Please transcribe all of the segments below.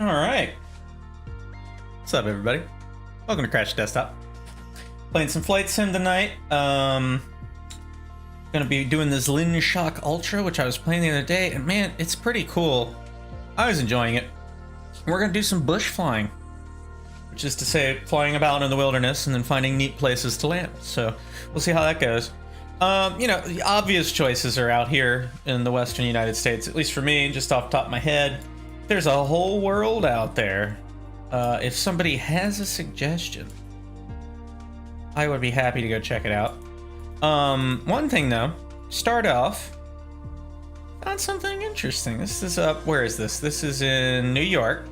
All right. What's up, everybody? Welcome to Crash Desktop. Playing some flight sim tonight. Gonna be doing the Zlin Shock Ultra, which I was playing the other day, and man, it's pretty cool. I was enjoying it. We're gonna do some bush flying, which is to say, flying about in the wilderness and then finding neat places to land. So we'll see how that goes. You know, the obvious choices are out here in the Western United States, at least for me, just off the top of my head. There's a whole world out there. If somebody has a suggestion, I would be happy to go check it out. One thing though, start off, found something interesting. This is up, where is this? This is in New York.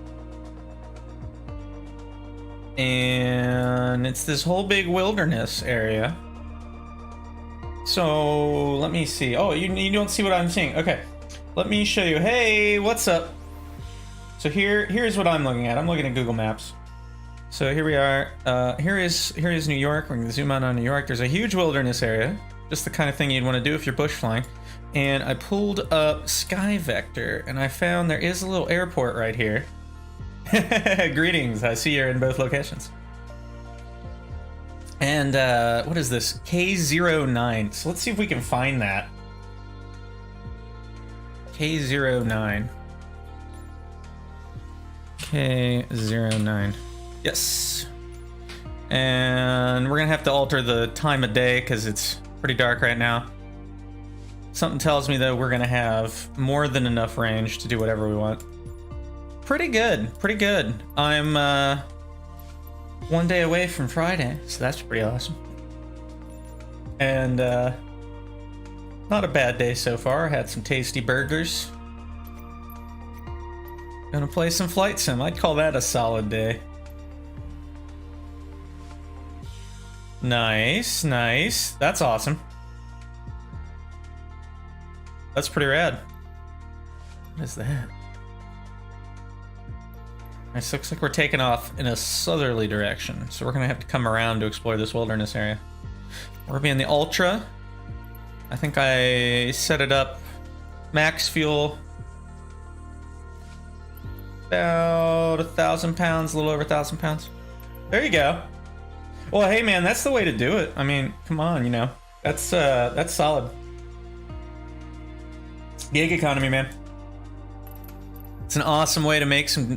And it's this whole big wilderness area. So let me see. Oh, you don't see what I'm seeing. Okay, let me show you. Hey, what's up? So here's what I'm looking at. I'm looking at Google Maps. So here we are. Here is New York. We're gonna zoom out on New York. There's a huge wilderness area, just the kind of thing you'd want to do if you're bush flying. And I pulled up Sky Vector, and I found there is a little airport right here. Greetings. I see you're in both locations. And what is this? K09. So let's see if we can find that. K09. K09. Yes. And we're gonna have to alter the time of day because it's pretty dark right now. Something tells me that we're gonna have more than enough range to do whatever we want. Pretty good, pretty good. I'm one day away from Friday, so that's pretty awesome. And not a bad day so far. Had some tasty burgers. Gonna play some flight sim. I'd call that a solid day. Nice, nice. That's awesome. That's pretty rad. What is that? This looks like we're taking off in a southerly direction, so we're gonna have to come around to explore this wilderness area. We're being the Ultra. I think I set it up max fuel. About 1,000 pounds, a little over 1,000 pounds. There you go. Well, hey man, that's the way to do it. I mean, come on, you know, that's solid. Gig economy, man. It's an awesome way to make some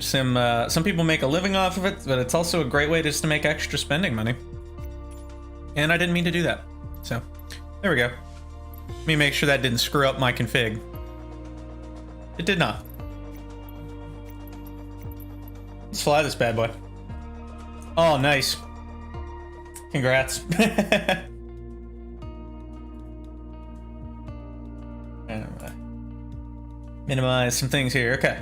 people make a living off of it, but it's also a great way just to make extra spending money. And I didn't mean to do that. So, there we go. Let me make sure that didn't screw up my config. It did not. Let's fly this bad boy. Oh, nice. Congrats. Minimize some things here. Okay.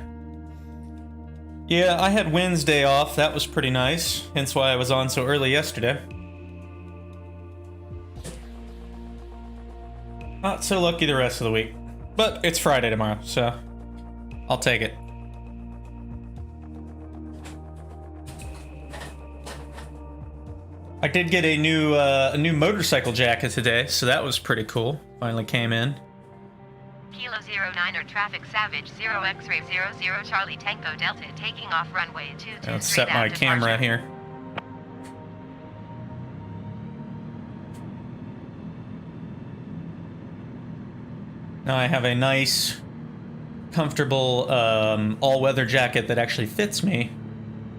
Yeah, I had Wednesday off. That was pretty nice. Hence why I was on so early yesterday. Not so lucky the rest of the week. But it's Friday tomorrow, so I'll take it. I did get a new motorcycle jacket today, so that was pretty cool. Finally came in. Kilo 09er traffic Savage 0 X-ray 00 Charlie Tango Delta taking off runway 22. Let's set my camera here. Now I have a nice, comfortable all-weather jacket that actually fits me.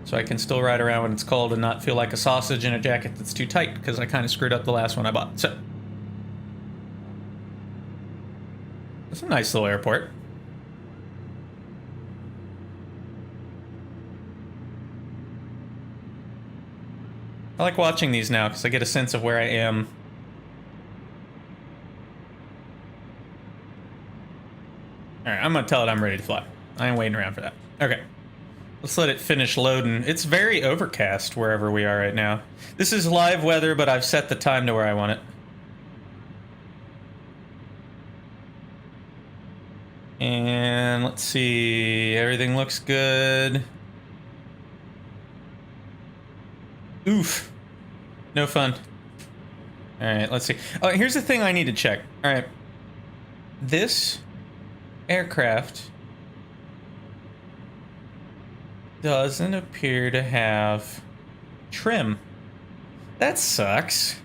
So I can still ride around when it's cold and not feel like a sausage in a jacket that's too tight, because I kind of screwed up the last one I bought. So, it's a nice little airport. I like watching these now because I get a sense of where I am. Alright, I'm going to tell it I'm ready to fly. I ain't waiting around for that. Okay. Let's let it finish loading. It's very overcast wherever we are right now. This is live weather, but I've set the time to where I want it. And let's see, everything looks good. Oof, no fun. All right, let's see. Oh, here's the thing I need to check. All right, this aircraft doesn't appear to have trim. That sucks.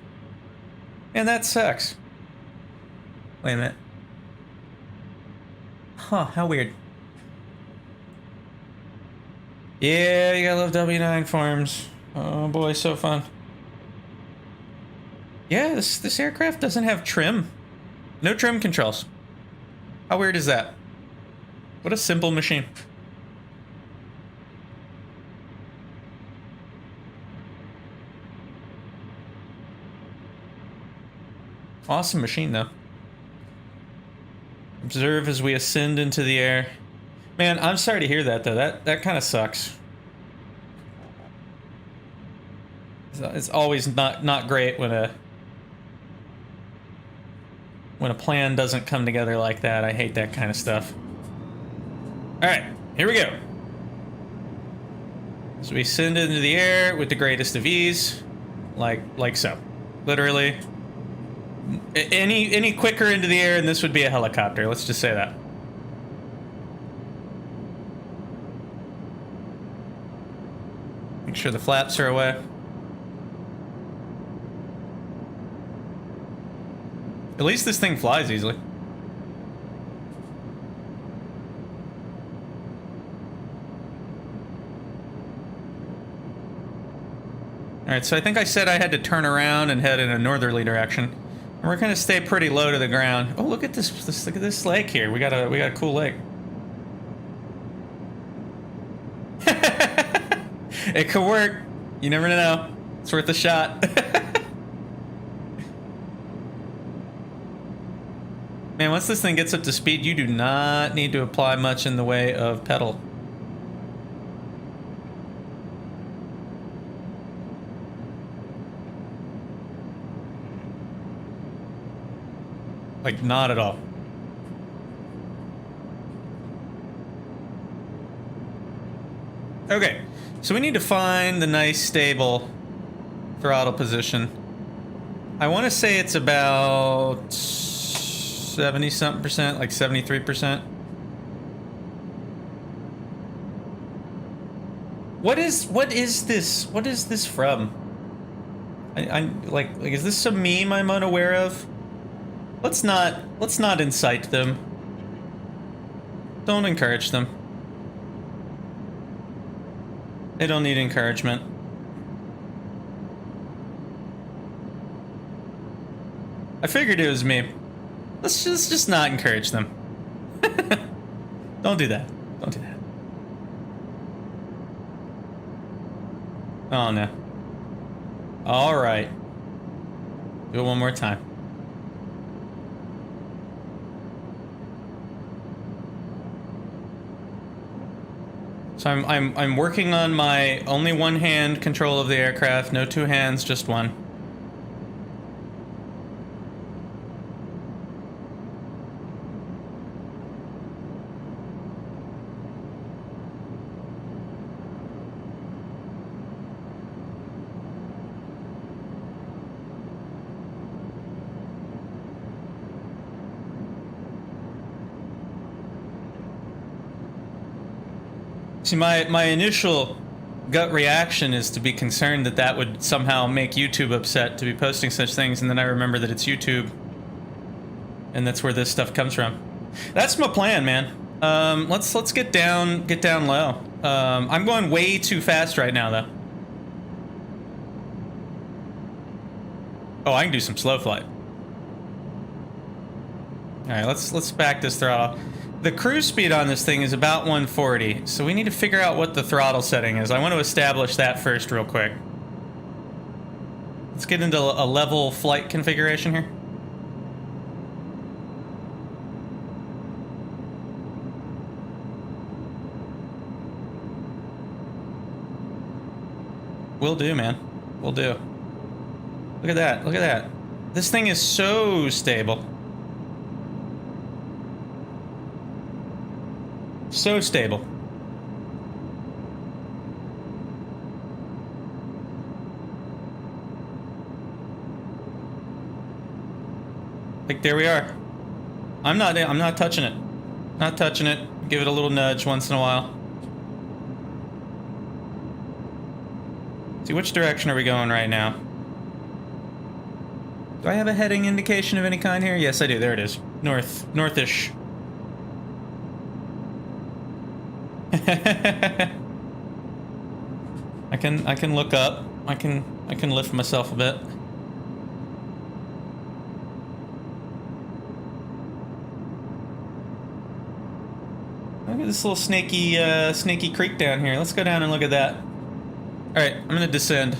And that sucks. Wait a minute. Huh, how weird. Yeah, you gotta love W9 forms. Oh boy, so fun. Yeah, this aircraft doesn't have trim. No trim controls. How weird is that? What a simple machine. Awesome machine, though. Observe as we ascend into the air. Man, I'm sorry to hear that, though. That kind of sucks. It's always not great when a plan doesn't come together like that. I hate that kind of stuff. All right, here we go. So we ascend into the air with the greatest of ease, like so. Literally. Any quicker into the air and this would be a helicopter. Let's just say that. Make sure the flaps are away. At least this thing flies easily. Alright, so I think I said I had to turn around and head in a northerly direction. And we're gonna stay pretty low to the ground. Oh, look at this look at this lake here. We got a cool lake. It could work. You never know. It's worth a shot. Man, once this thing gets up to speed, you do not need to apply much in the way of pedal. Like, not at all. Okay, so we need to find the nice, stable throttle position. I want to say it's about 70-something%, like 73%. What is this? What is this from? I'm like, is this some meme I'm unaware of? Let's not incite them. Don't encourage them. They don't need encouragement. I figured it was me. Let's just not encourage them. Don't do that. Don't do that. Oh no. All right. Do it one more time. So I'm working on my only one hand control of the aircraft, no two hands, just one. See, my initial gut reaction is to be concerned that that would somehow make YouTube upset to be posting such things, and then I remember that it's YouTube, and that's where this stuff comes from. That's my plan, man. Let's get down low. I'm going way too fast right now, though. Oh, I can do some slow flight. All right, let's back this throttle. The cruise speed on this thing is about 140, so we need to figure out what the throttle setting is. I want to establish that first real quick. Let's get into a level flight configuration here. Will do, man. Will do. Look at that. Look at that. This thing is so stable. So stable. Like, there we are. I'm not touching it. Not touching it. Give it a little nudge once in a while. See, which direction are we going right now? Do I have a heading indication of any kind here? Yes, I do. There it is. Northish. I can look up. I can lift myself a bit. Look at this little snaky creek down here. Let's go down and look at that. All right, I'm gonna descend.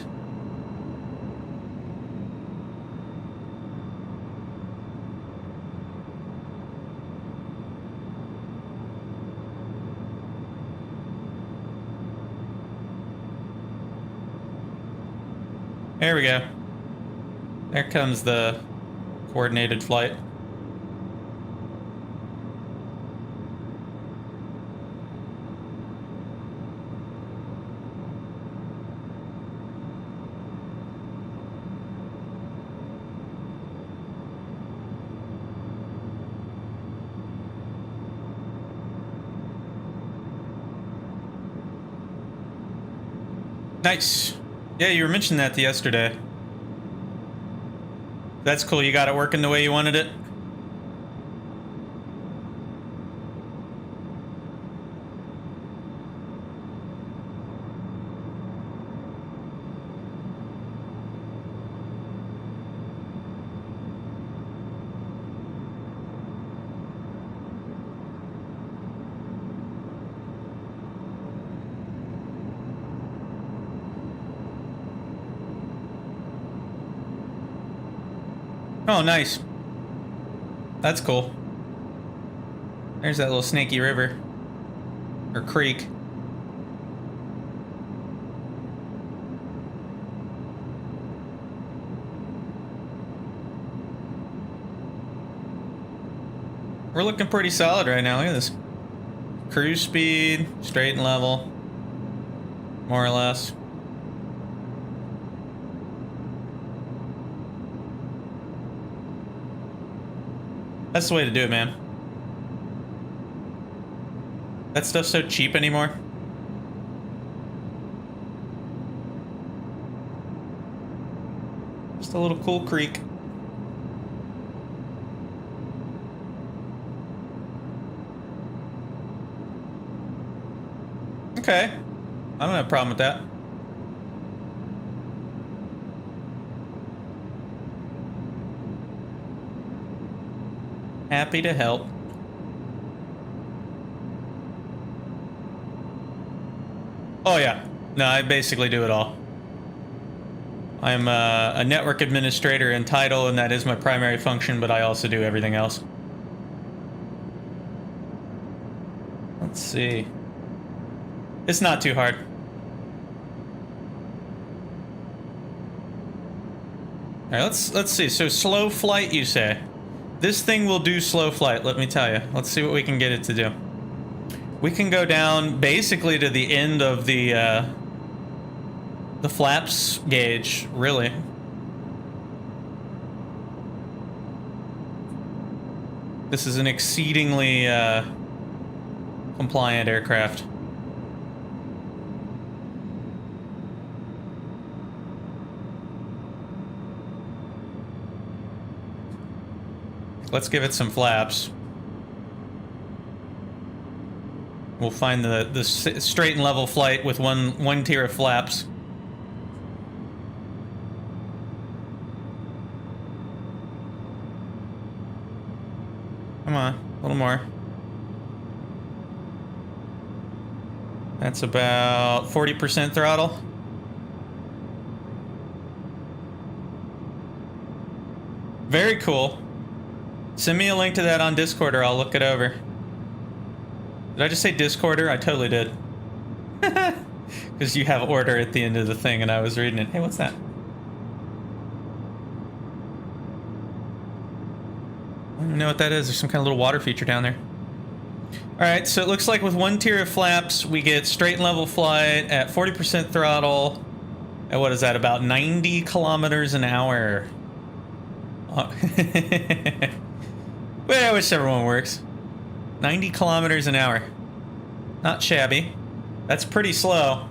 There we go. There comes the coordinated flight. Nice. Yeah, you were mentioning that yesterday. That's cool. You got it working the way you wanted it? Oh, nice. That's cool. There's that little snaky river. Or creek. We're looking pretty solid right now. Look at this. Cruise speed, straight and level. More or less. That's the way to do it, man. That stuff's so cheap anymore. Just a little cool creek. Okay. I don't have a problem with that. Happy to help. Oh yeah. No, I basically do it all. I'm a network administrator in title, and that is my primary function, but I also do everything else. Let's see. It's not too hard. All right, let's see. So slow flight, you say? This thing will do slow flight, let me tell you. Let's see what we can get it to do. We can go down basically to the end of the flaps gauge, really. This is an exceedingly compliant aircraft. Let's give it some flaps. We'll find the straight and level flight with one tier of flaps. Come on, a little more. That's about 40% throttle. Very cool. Send me a link to that on Discord or I'll look it over. Did I just say Discorder? I totally did. Because you have order at the end of the thing and I was reading it. Hey, what's that? I don't even know what that is. There's some kind of little water feature down there. Alright, so it looks like with one tier of flaps, we get straight and level flight at 40% throttle. At what is that, about 90 kilometers an hour? Well, whichever one works. 90 kilometers an hour. Not shabby. That's pretty slow.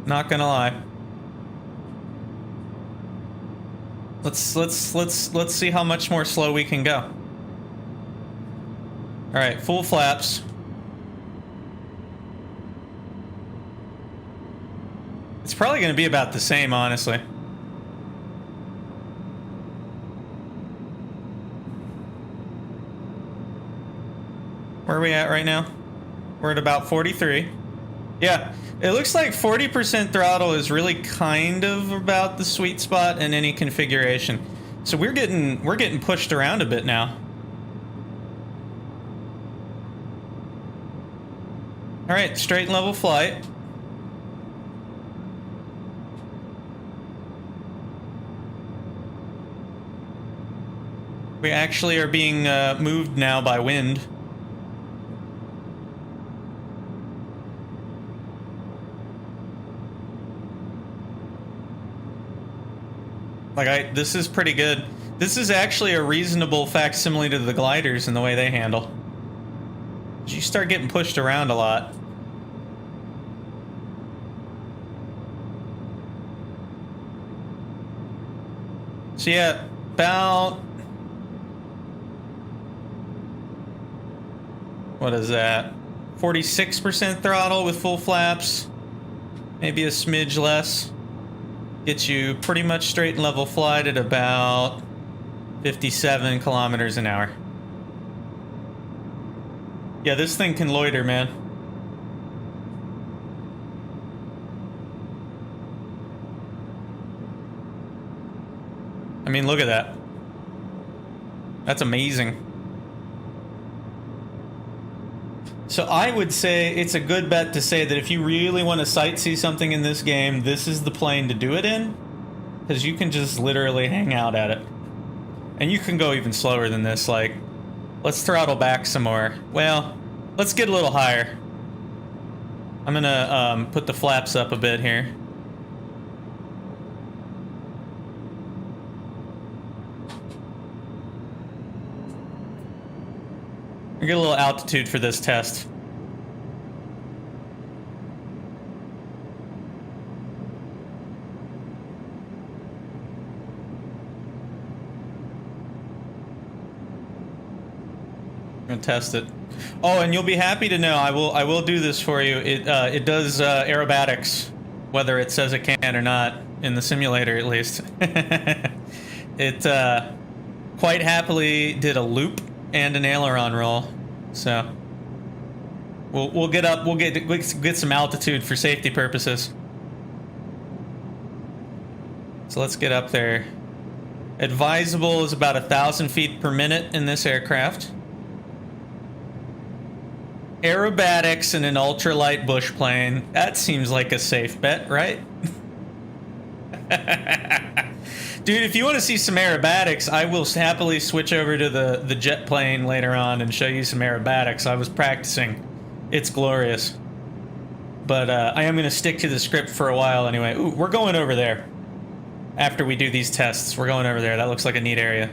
Not gonna lie. Let's see how much more slow we can go. All right, full flaps. It's probably going to be about the same, honestly. Where are we at right now? We're at about 43. Yeah, it looks like 40% throttle is really kind of about the sweet spot in any configuration. So we're getting pushed around a bit now. All right, straight and level flight. We actually are being moved now by wind. This is pretty good. This is actually a reasonable facsimile to the gliders in the way they handle. You start getting pushed around a lot. So yeah, about... what is that? 46% throttle with full flaps. Maybe a smidge less. Gets you pretty much straight and level flight at about 57 kilometers an hour. Yeah, this thing can loiter, man. I mean, look at that. That's amazing. So I would say it's a good bet to say that if you really want to sightsee something in this game, this is the plane to do it in. Because you can just literally hang out at it. And you can go even slower than this. Like, let's throttle back some more. Well, let's get a little higher. I'm gonna put the flaps up a bit here. We get a little altitude for this test. I'm gonna test it. Oh, and you'll be happy to know I will do this for you. It does aerobatics, whether it says it can or not in the simulator at least. It quite happily did a loop and an aileron roll, so we'll get some altitude for safety purposes. So let's get up there. Advisable is about 1,000 feet per minute in this aircraft. Aerobatics in an ultralight bush plane. That seems like a safe bet, right? Dude, if you want to see some aerobatics, I will happily switch over to the jet plane later on and show you some aerobatics. I was practicing. It's glorious. But I am going to stick to the script for a while anyway. Ooh, we're going over there. After we do these tests, we're going over there. That looks like a neat area.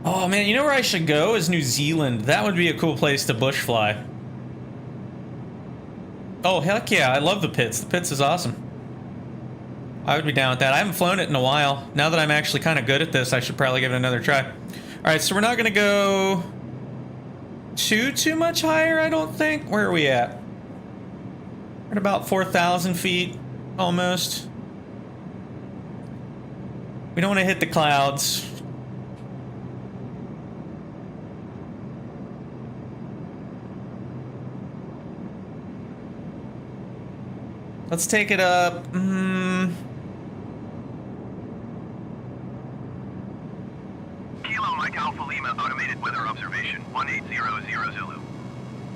Oh man, you know where I should go is New Zealand. That would be a cool place to bush fly. Oh, heck yeah, I love the pits. The pits is awesome. I would be down with that. I haven't flown it in a while. Now that I'm actually kind of good at this, I should probably give it another try. All right, so we're not going to go too much higher, I don't think. Where are we at? We're at about 4,000 feet, almost. We don't want to hit the clouds. Let's take it up. Kilo Mike Alpha Lima automated weather observation 1800 Zulu.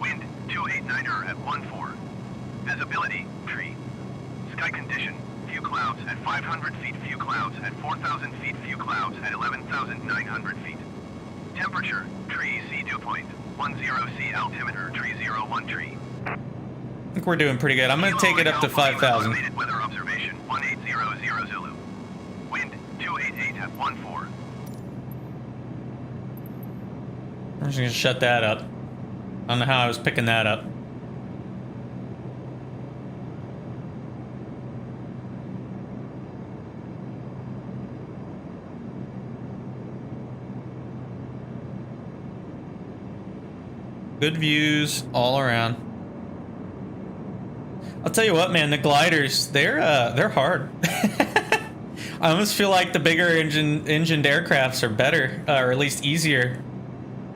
Wind 289er at 14. Visibility tree. Sky condition few clouds at 500 feet, few clouds at 4,000 feet, few clouds at 11,900 feet. Temperature tree sea dew point 10 C altimeter tree 01 tree. I think we're doing pretty good. I'm going to take it up to 5,000. Weather observation 1800 Zulu. Wind 288 at 14. I'm just going to shut that up. I don't know how I was picking that up. Good views all around. I'll tell you what, man, the gliders, they're hard. I almost feel like the bigger engined aircrafts are better, or at least easier.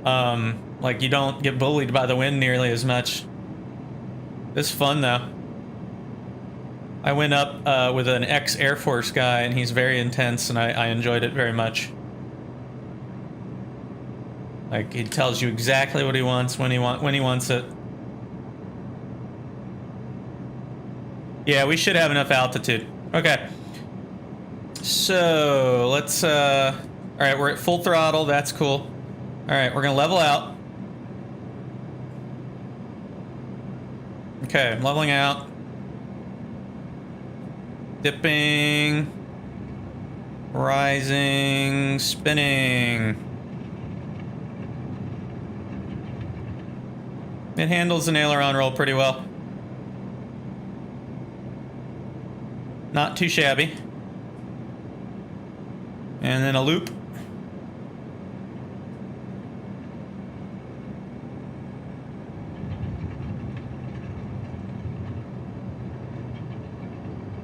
Like you don't get bullied by the wind nearly as much. It's fun though. I went up with an ex-Air Force guy, and he's very intense, and I enjoyed it very much. Like he tells you exactly what he wants when he wants it. Yeah, we should have enough altitude. Okay. So let's all right, we're at full throttle. That's cool. All right, we're gonna level out. Okay, I'm leveling out. Dipping. Rising. Spinning. It handles an aileron roll pretty well. Not too shabby. And then a loop.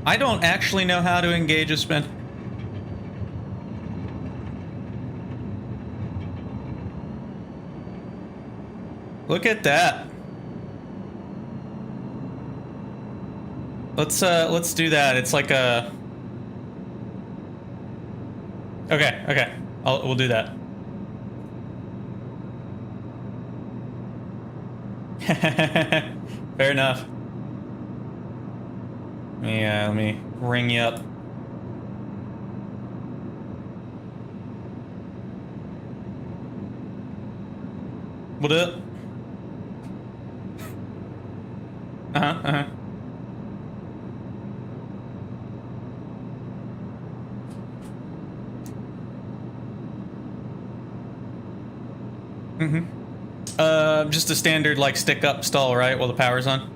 I don't actually know how to engage a spin. Look at that. Let's do that. It's like a... Okay. We'll do that. Fair enough. Let me ring you up. What up? Uh-huh. Just a standard, like, stick-up stall, right, while the power's on?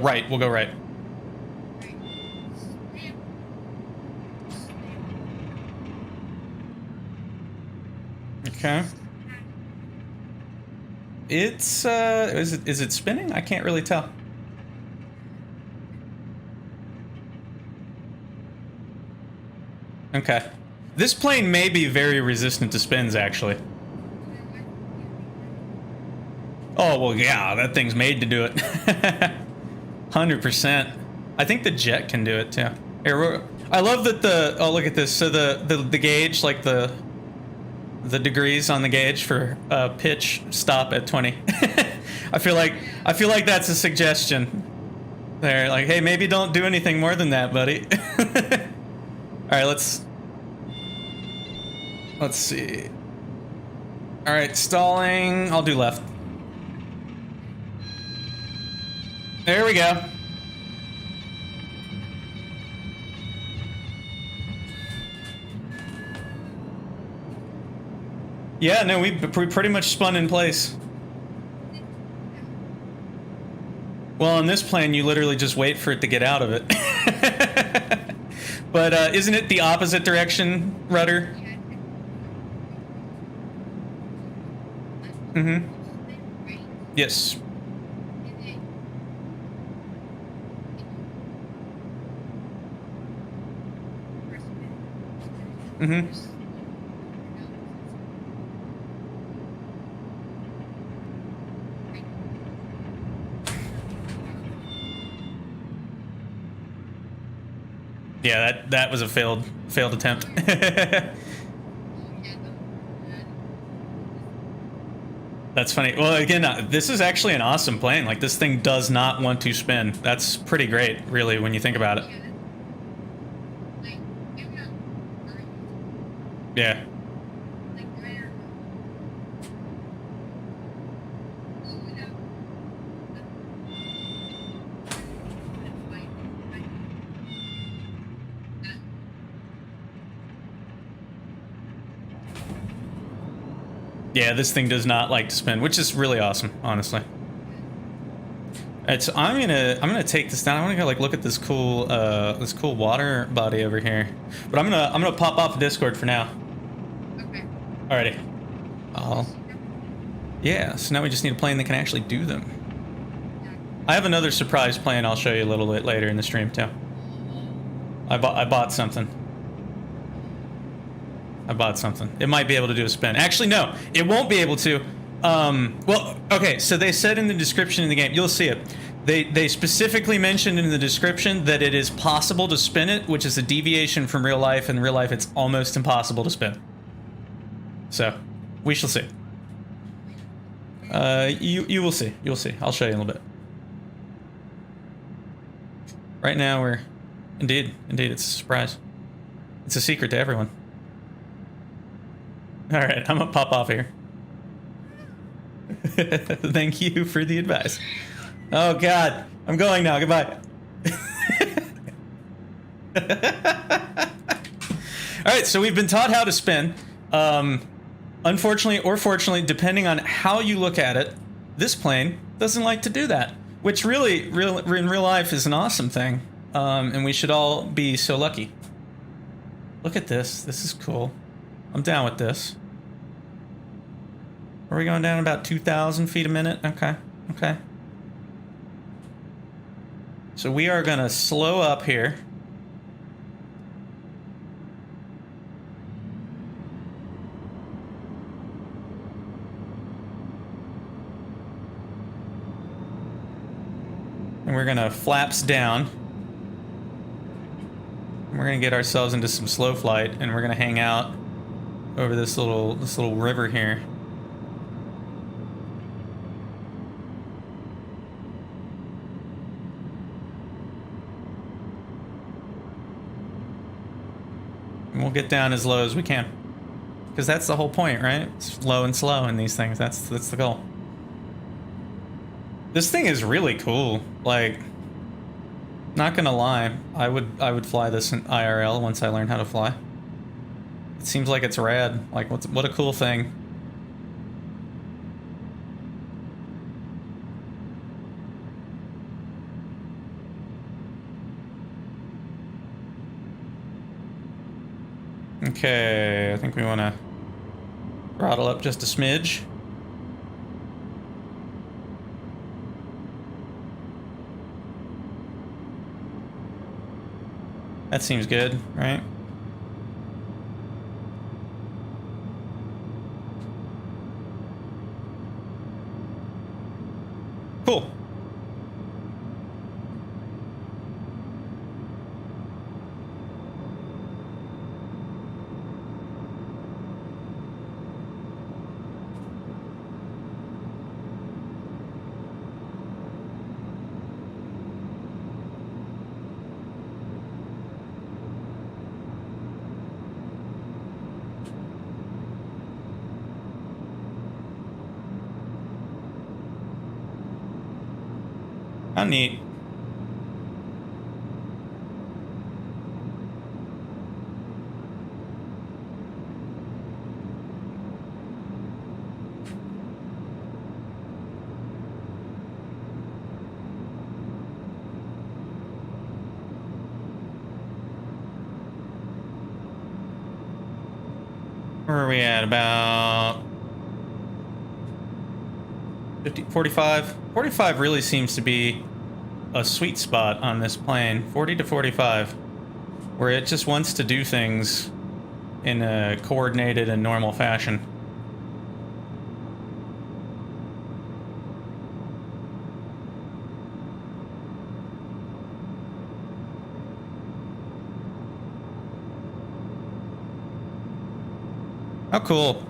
Right, we'll go right. Okay. It's, is it spinning? I can't really tell. Okay. This plane may be very resistant to spins, actually. Oh, well, yeah, that thing's made to do it. 100%. I think the jet can do it, too. Here, I love that the... Oh, look at this. So the gauge, like the degrees on the gauge for pitch stop at 20. I feel like that's a suggestion. There, like, hey, maybe don't do anything more than that, buddy. All right, let's see. All right, stalling. I'll do left. There we go. Yeah, no, we pretty much spun in place. Well, on this plane, you literally just wait for it to get out of it. But isn't it the opposite direction rudder? Mm-hmm. Yes. Mm-hmm. Yeah, that was a failed attempt. That's funny. Well, again, this is actually an awesome plane. Like, this thing does not want to spin. That's pretty great, really, when you think about it. Yeah. Yeah, this thing does not like to spin, which is really awesome, honestly. Alright, so I'm gonna take this down. I wanna go like look at this cool water body over here. But I'm gonna pop off Discord for now. Okay. Alrighty. Yeah, so now we just need a plane that can actually do them. I have another surprise plane I'll show you a little bit later in the stream too. I bought something. It might be able to do a spin. Actually, no, it won't be able to. Well, okay, so they said in the description in the game, you'll see it. They specifically mentioned in the description that it is possible to spin it, which is a deviation from real life. In real life, it's almost impossible to spin. So, we shall see. You will see. You'll see. I'll show you in a little bit. Right now, we're... Indeed, it's a surprise. It's a secret to everyone. Alright, I'm gonna pop off here. Thank you for the advice. Oh god, I'm going now, goodbye. Alright, so we've been taught how to spin. Unfortunately or fortunately, depending on how you look at it, this plane doesn't like to do that. Which really, in real life is an awesome thing. And we should all be so lucky. Look at this, this is cool. I'm down with this. Are we going down about 2,000 feet a minute? Okay. So we are gonna slow up here. And we're gonna flaps down. And we're gonna get ourselves into some slow flight, and we're gonna hang out over this little river here. And we'll get down as low as we can. Because that's the whole point, right? It's low and slow in these things. That's the goal. This thing is really cool. Like, not gonna lie, I would fly this in IRL once I learn how to fly. It seems like it's rad. Like, what a cool thing. Okay, I think we want to throttle up just a smidge. That seems good, right? Cool. How neat. Where are we at? About 50, 45? 45 really seems to be a sweet spot on this plane. 40 to 45. Where it just wants to do things in a coordinated and normal fashion. How cool.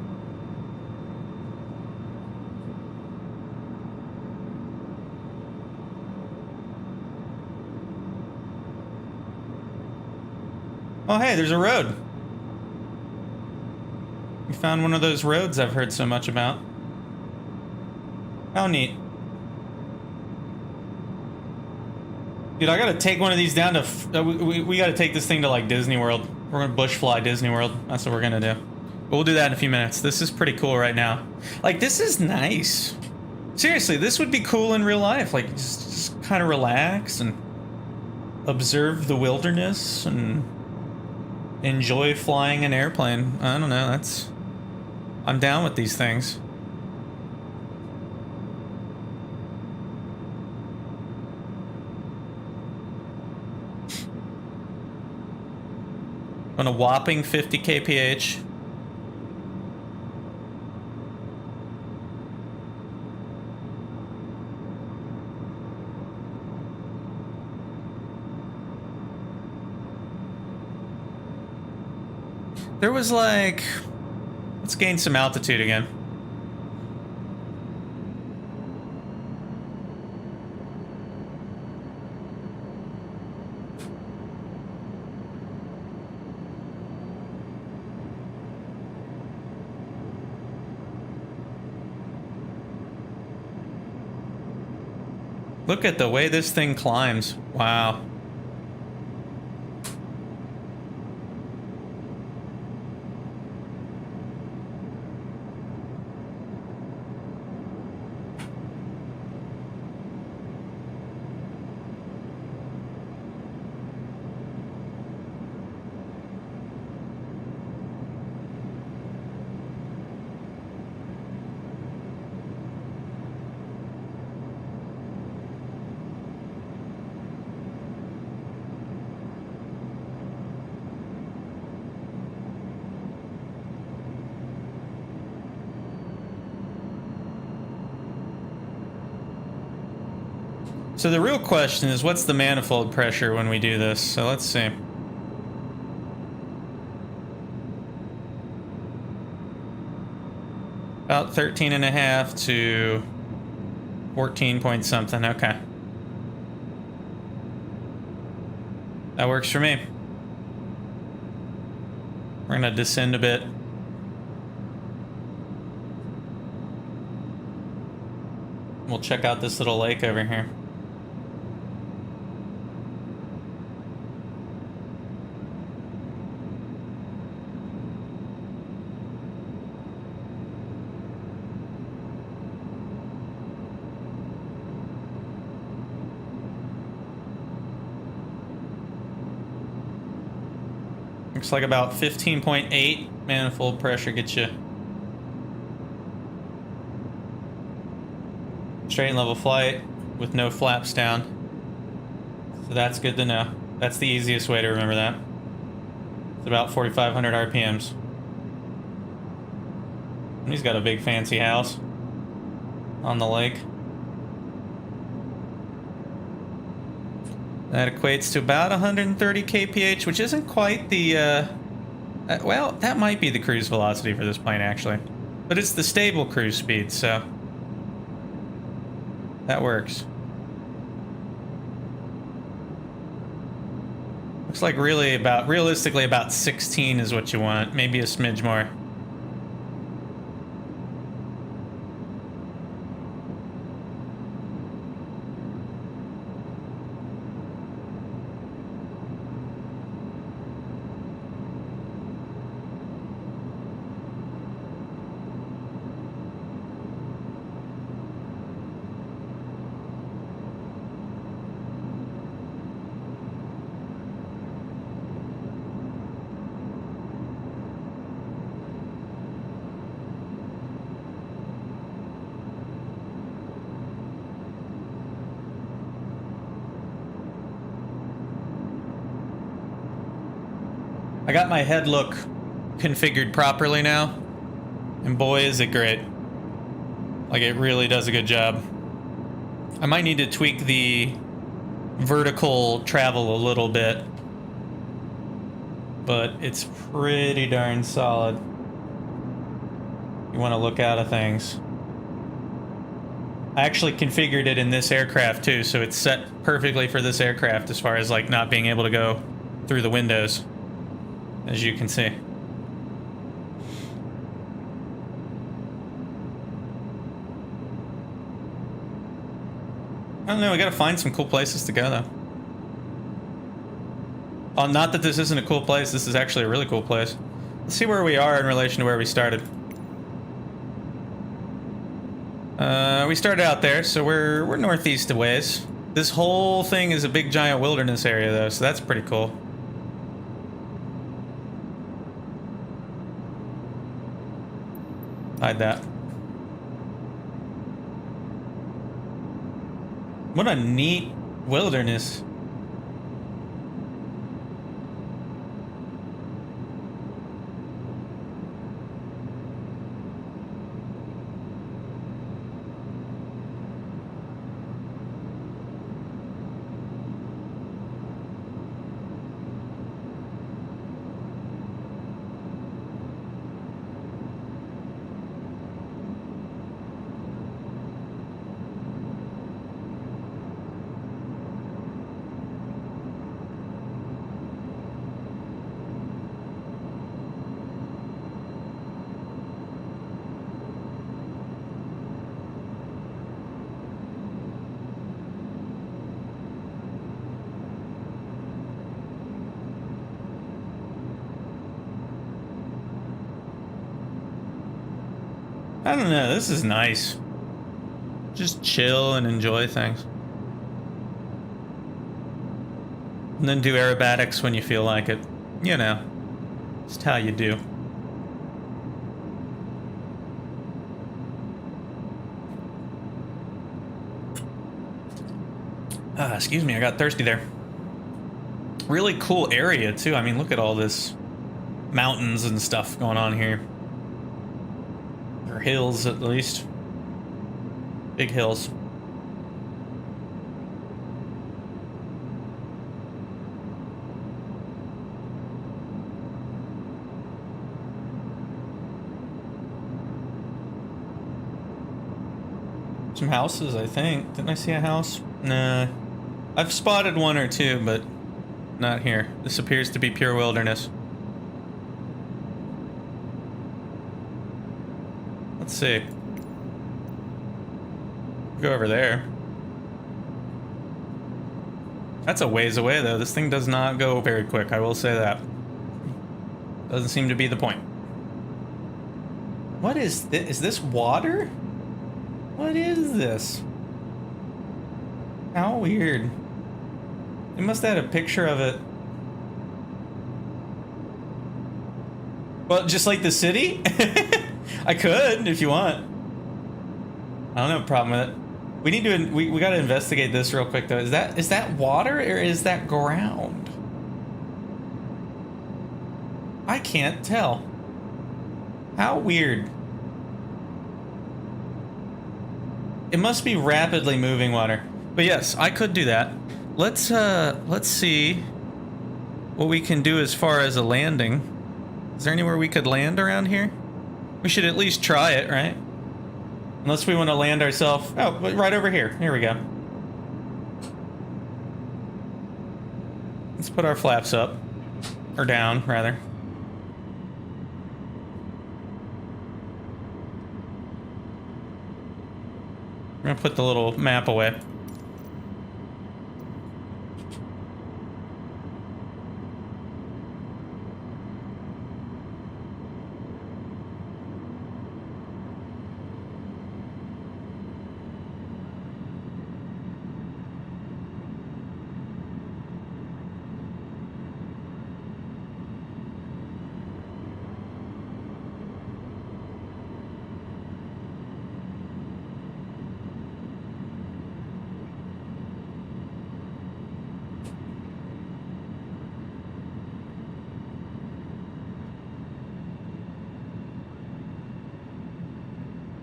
Oh, hey, there's a road. We found one of those roads I've heard so much about. How neat. Dude, I gotta take one of these down to... we gotta take this thing to, like, Disney World. We're gonna bush fly Disney World. That's what we're gonna do. We'll do that in a few minutes. This is pretty cool right now. Like, this is nice. Seriously, this would be cool in real life. Like, just kind of relax and observe the wilderness and enjoy flying an airplane. I don't know, I'm down with these things. On a whopping 50 kph. There was like, let's gain some altitude again. Look at the way this thing climbs. Wow. So the real question is, what's the manifold pressure when we do this? So let's see. About 13.5 to 14 point something. Okay. That works for me. We're gonna descend a bit. We'll check out this little lake over here. Looks like about 15.8 manifold pressure gets you straight and level flight with no flaps down. So that's good to know. That's the easiest way to remember that. It's about 4,500 RPMs. And he's got a big fancy house on the lake. That equates to about 130 kph, which isn't quite the, well, that might be the cruise velocity for this plane, actually. But it's the stable cruise speed, so that works. Looks like realistically about 16 is what you want, maybe a smidge more. I got my head look configured properly now, and boy is it great. Like, it really does a good job. I might need to tweak the vertical travel a little bit, but it's pretty darn solid. You want to look out of things. I actually configured it in this aircraft too, so it's set perfectly for this aircraft as far as like not being able to go through the windows, as you can see. I don't know, we gotta find some cool places to go though. Not that this isn't a cool place, this is actually a really cool place. Let's see where we are in relation to where we started. We started out there, so we're northeast a ways. This whole thing is a big giant wilderness area though, so that's pretty cool. Hide that. What a neat wilderness. I don't know, this is nice. Just chill and enjoy things. And then do aerobatics when you feel like it. You know, just how you do. Excuse me, I got thirsty there. Really cool area too. I mean, look at all this mountains and stuff going on here. Or hills, at least. Big hills. Some houses, I think. Didn't I see a house? Nah. I've spotted one or two, but not here. This appears to be pure wilderness. Let's see. Go over there. That's a ways away, though. This thing does not go very quick, I will say that. Doesn't seem to be the point. What is this? Is this water? What is this? How weird. They must have had a picture of it. Well, just like the city? I could, if you want. I don't have a problem with it. We need to, we gotta investigate this real quick though. Is that water or is that ground? I can't tell. How weird. It must be rapidly moving water. But yes, I could do that. Let's see what we can do as far as a landing. Is there anywhere we could land around here? We should at least try it, right? Unless we want to land ourselves. Oh, right over here. Here we go. Let's put our flaps up. Or down, rather. I'm gonna put the little map away.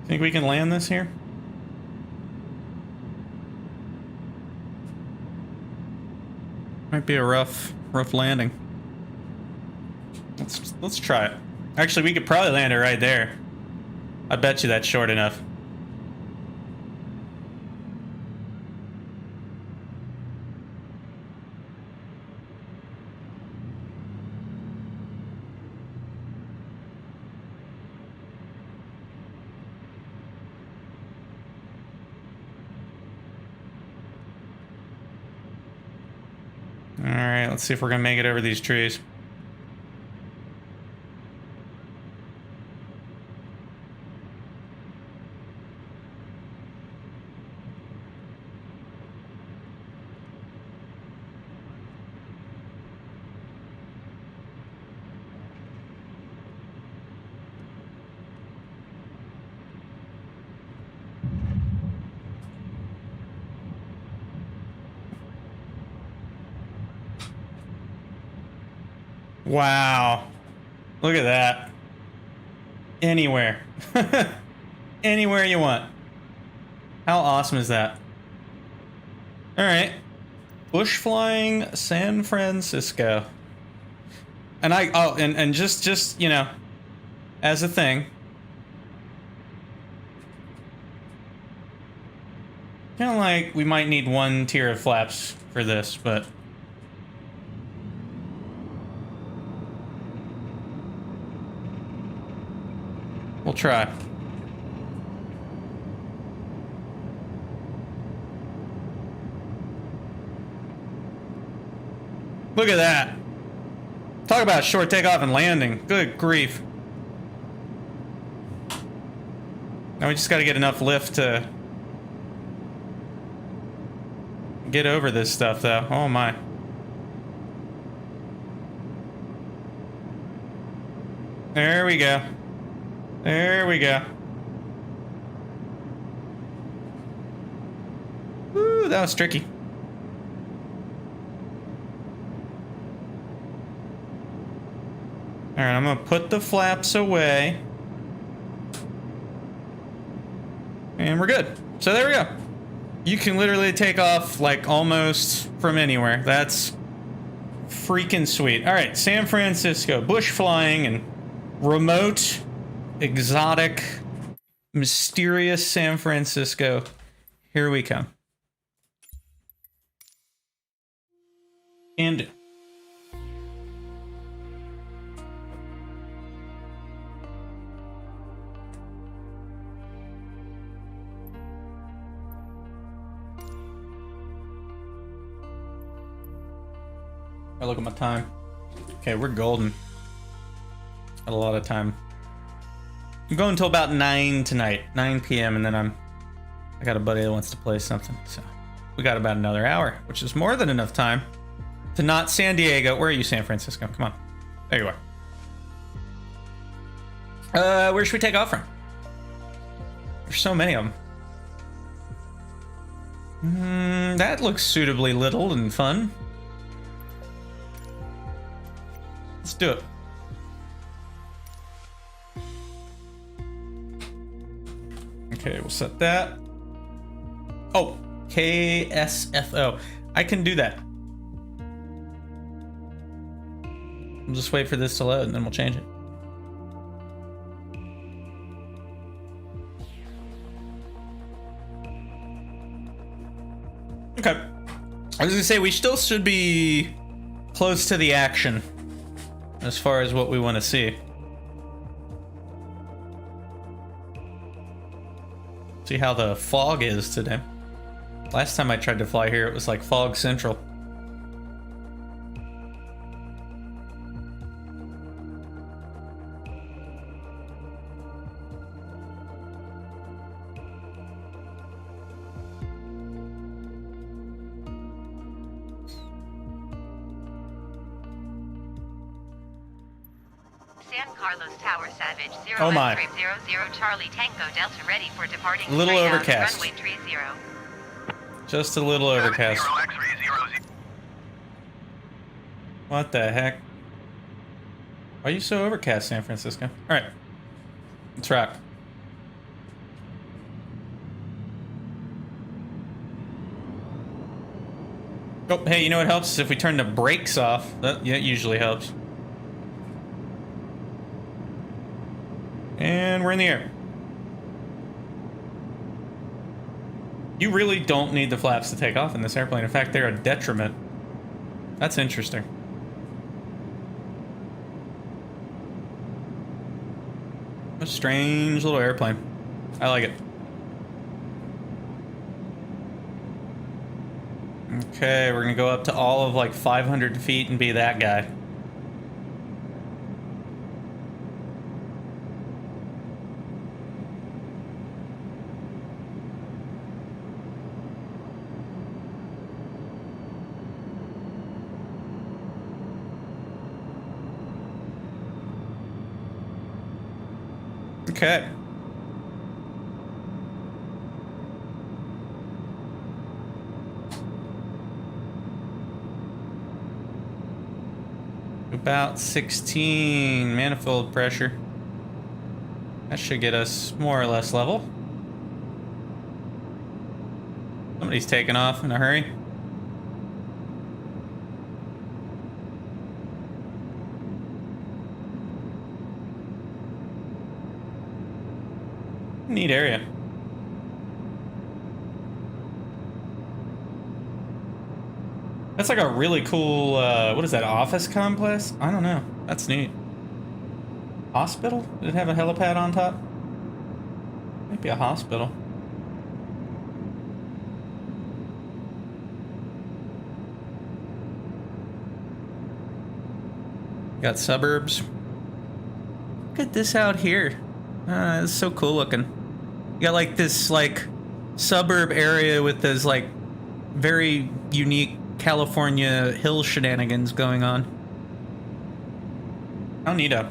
Think we can land this here? Might be a rough landing. Let's try it. Actually, we could probably land it right there. I bet you that's short enough. Alright, let's see if we're gonna make it over these trees. Wow. Look at that. Anywhere. Anywhere you want. How awesome is that? Alright. Bush flying San Francisco. And and just, you know, as a thing. Kind of like we might need one tier of flaps for this, but we'll try. Look at that. Talk about short takeoff and landing. Good grief. Now we just got to get enough lift to get over this stuff, though. Oh my. There we go. There we go. Woo, that was tricky. Alright, I'm gonna put the flaps away. And we're good. So there we go. You can literally take off, like, almost from anywhere. That's freaking sweet. Alright, San Francisco. Bush flying and remote, exotic, mysterious San Francisco. Here we come. And I look at my time. Okay, we're golden. Got a lot of time. I'm going until about 9 tonight, 9 p.m. and then I got a buddy that wants to play something, so we got about another hour, which is more than enough time to not San Diego. Where are you, San Francisco? Come on, there you are. Where should we take off from? There's so many of them. That looks suitably little and fun. Let's do it. Okay, we'll set that. Oh, KSFO. I can do that. We'll just wait for this to load and then we'll change it. Okay. I was gonna say we still should be close to the action as far as what we want to see. See how the fog is today. Last time I tried to fly here, it was like fog central. San Carlos Tower, Savage, 0 Oh my. 00 Charlie Tango Delta, ready for departing. A little straight out, overcast. Runway 30. Just a little overcast. 0 X-ray 00. What the heck? Why are you so overcast, San Francisco? Alright. Let's rock. Oh, hey, you know what helps? If we turn the brakes off. That usually helps. And we're in the air. You really don't need the flaps to take off in this airplane. In fact, they're a detriment. That's interesting. A strange little airplane. I like it. Okay, we're gonna go up to all of like 500 feet and be that guy. Okay. About 16 manifold pressure. That should get us more or less level. Somebody's taking off in a hurry. Neat area. That's like a really cool, what is that, office complex? I don't know. That's neat. Hospital? Did it have a helipad on top? Might be a hospital. Got suburbs. Look at this out here. It's so cool looking. You got like this like suburb area with those like very unique California hill shenanigans going on. How neato.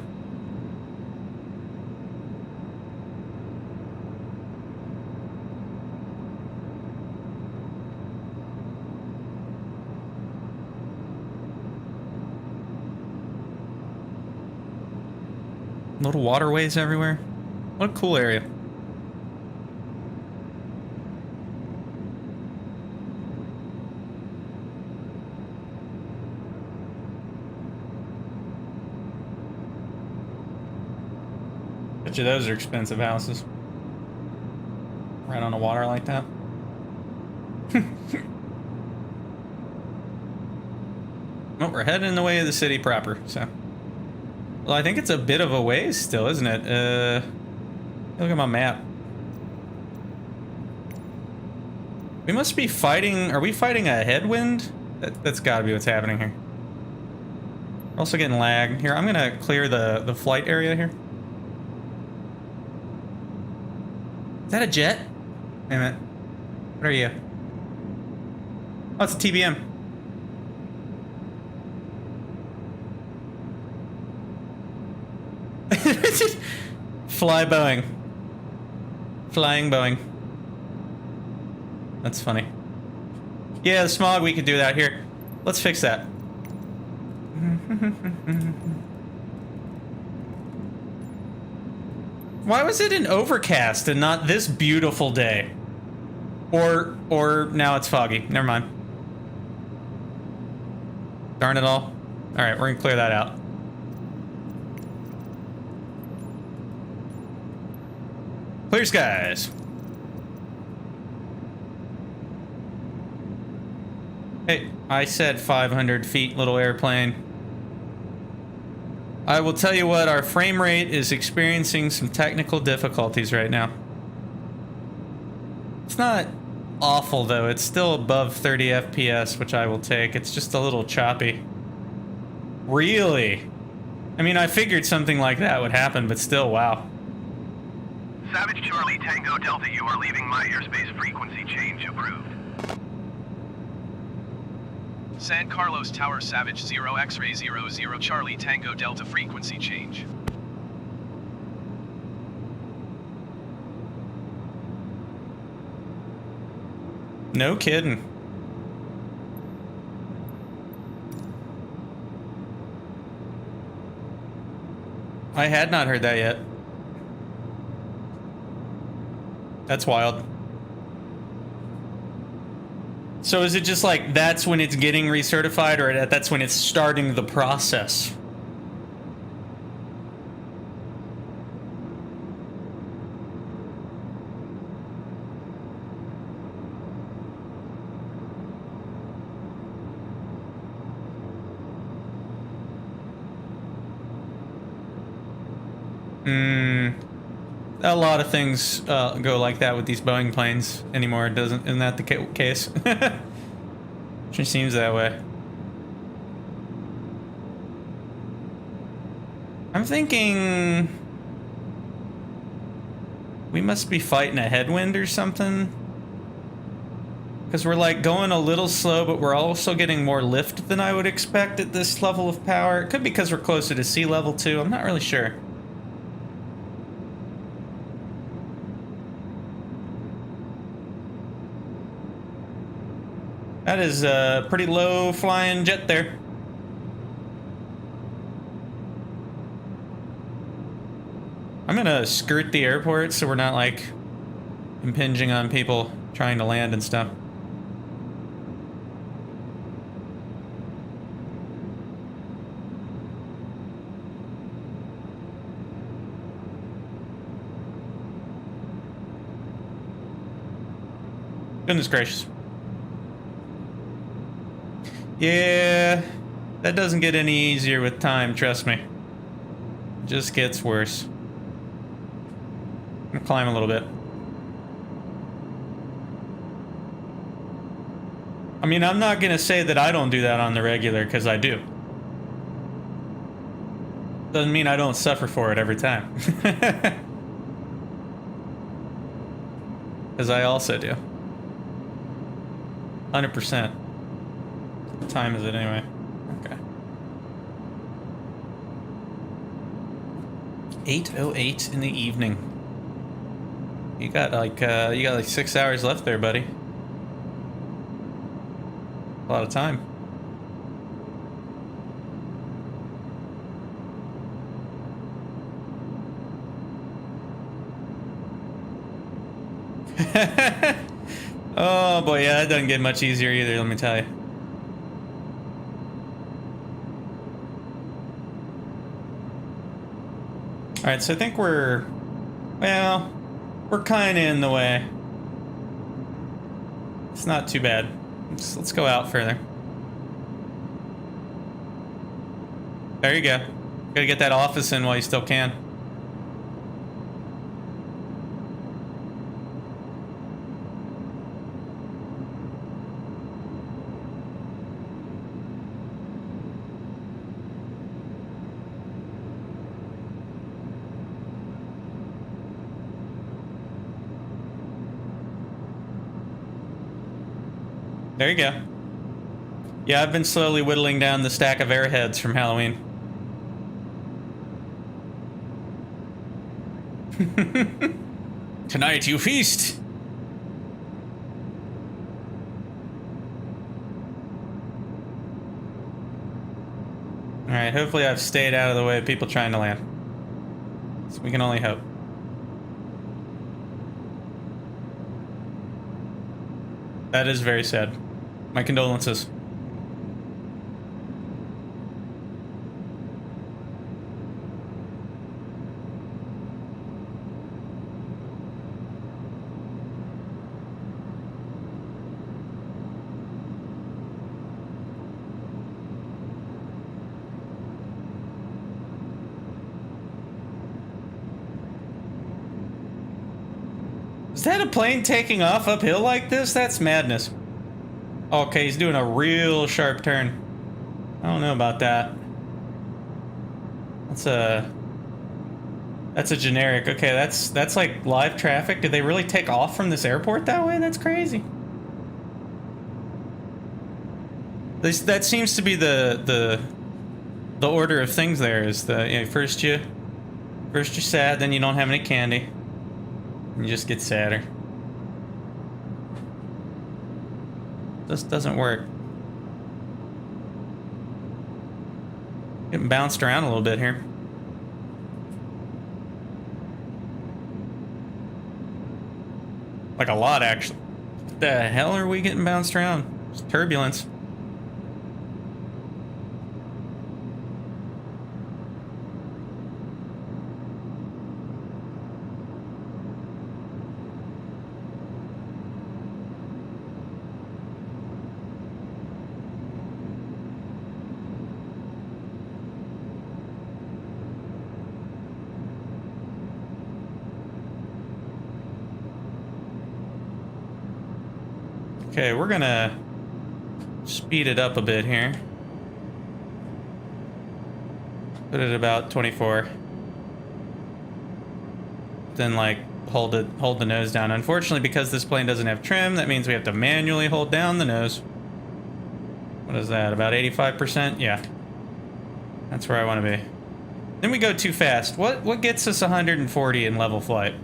Little waterways everywhere. What a cool area. Bet you those are expensive houses. Right on the water like that. Well, we're heading the way of the city proper, so. Well, I think it's a bit of a ways still, isn't it? Look at my map. We must be fighting... Are we fighting a headwind? That's gotta be what's happening here. We're also getting lag. Here, I'm gonna clear the flight area here. Is that a jet? Wait a minute. What are you? Oh, it's a TBM. Fly Boeing. Flying Boeing. That's funny. Yeah, the smog, we could do that. Here, let's fix that. Why was it an overcast and not this beautiful day? Or now it's foggy. Never mind. Darn it all. All right, we're gonna clear that out. Clear skies. Hey, I said 500 feet, little airplane. I will tell you what, our frame rate is experiencing some technical difficulties right now. It's not awful though, it's still above 30 FPS, which I will take. It's just a little choppy. Really? I mean, I figured something like that would happen, but still, wow. Savage Charlie Tango Delta, you are leaving my airspace. Frequency change approved. San Carlos Tower Savage 0 X-ray 00 Charlie Tango Delta frequency change. No kidding. I had not heard that yet. That's wild. So is it just like that's when it's getting recertified, or that's when it's starting the process? A lot of things go like that with these Boeing planes anymore. Isn't that the case? Sure seems that way. I'm thinking we must be fighting a headwind or something. Because we're like going a little slow, but we're also getting more lift than I would expect at this level of power. It could be because we're closer to sea level too. I'm not really sure. That is a pretty low flying jet there. trying to skirt the airport so we're not like impinging on people trying to land and stuff. Goodness gracious. Yeah, that doesn't get any easier with time, trust me. It just gets worse. I'm gonna climb a little bit. I mean, I'm not gonna say that I don't do that on the regular, because I do. Doesn't mean I don't suffer for it every time. Because I also do. 100%. What time is it anyway? Okay. 8:08 in the evening. You got like 6 hours left there, buddy. A lot of time. Oh boy, yeah, that doesn't get much easier either, let me tell you. Alright, so I think we're kind of in the way. It's not too bad. Let's go out further. There you go. Gotta get that office in while you still can. There you go. Yeah, I've been slowly whittling down the stack of airheads from Halloween. Tonight you feast! Alright, hopefully I've stayed out of the way of people trying to land. So we can only hope. That is very sad. My condolences. Is that a plane taking off uphill like this? That's madness. Okay, he's doing a real sharp turn. I don't know about that. That's a generic. Okay, that's like live traffic. Did they really take off from this airport that way? That's crazy. That seems to be the order of things there. Is first you're sad, then you don't have any candy, and you just get sadder. This doesn't work. Getting bounced around a little bit here. Like a lot, actually. What the hell are we getting bounced around? It's turbulence. Okay, we're gonna speed it up a bit here. Put it about 24. Then like hold the nose down. Unfortunately, because this plane doesn't have trim, that means we have to manually hold down the nose. What is that? About 85%? Yeah. That's where I want to be. Then we go too fast. What gets us 140 in level flight?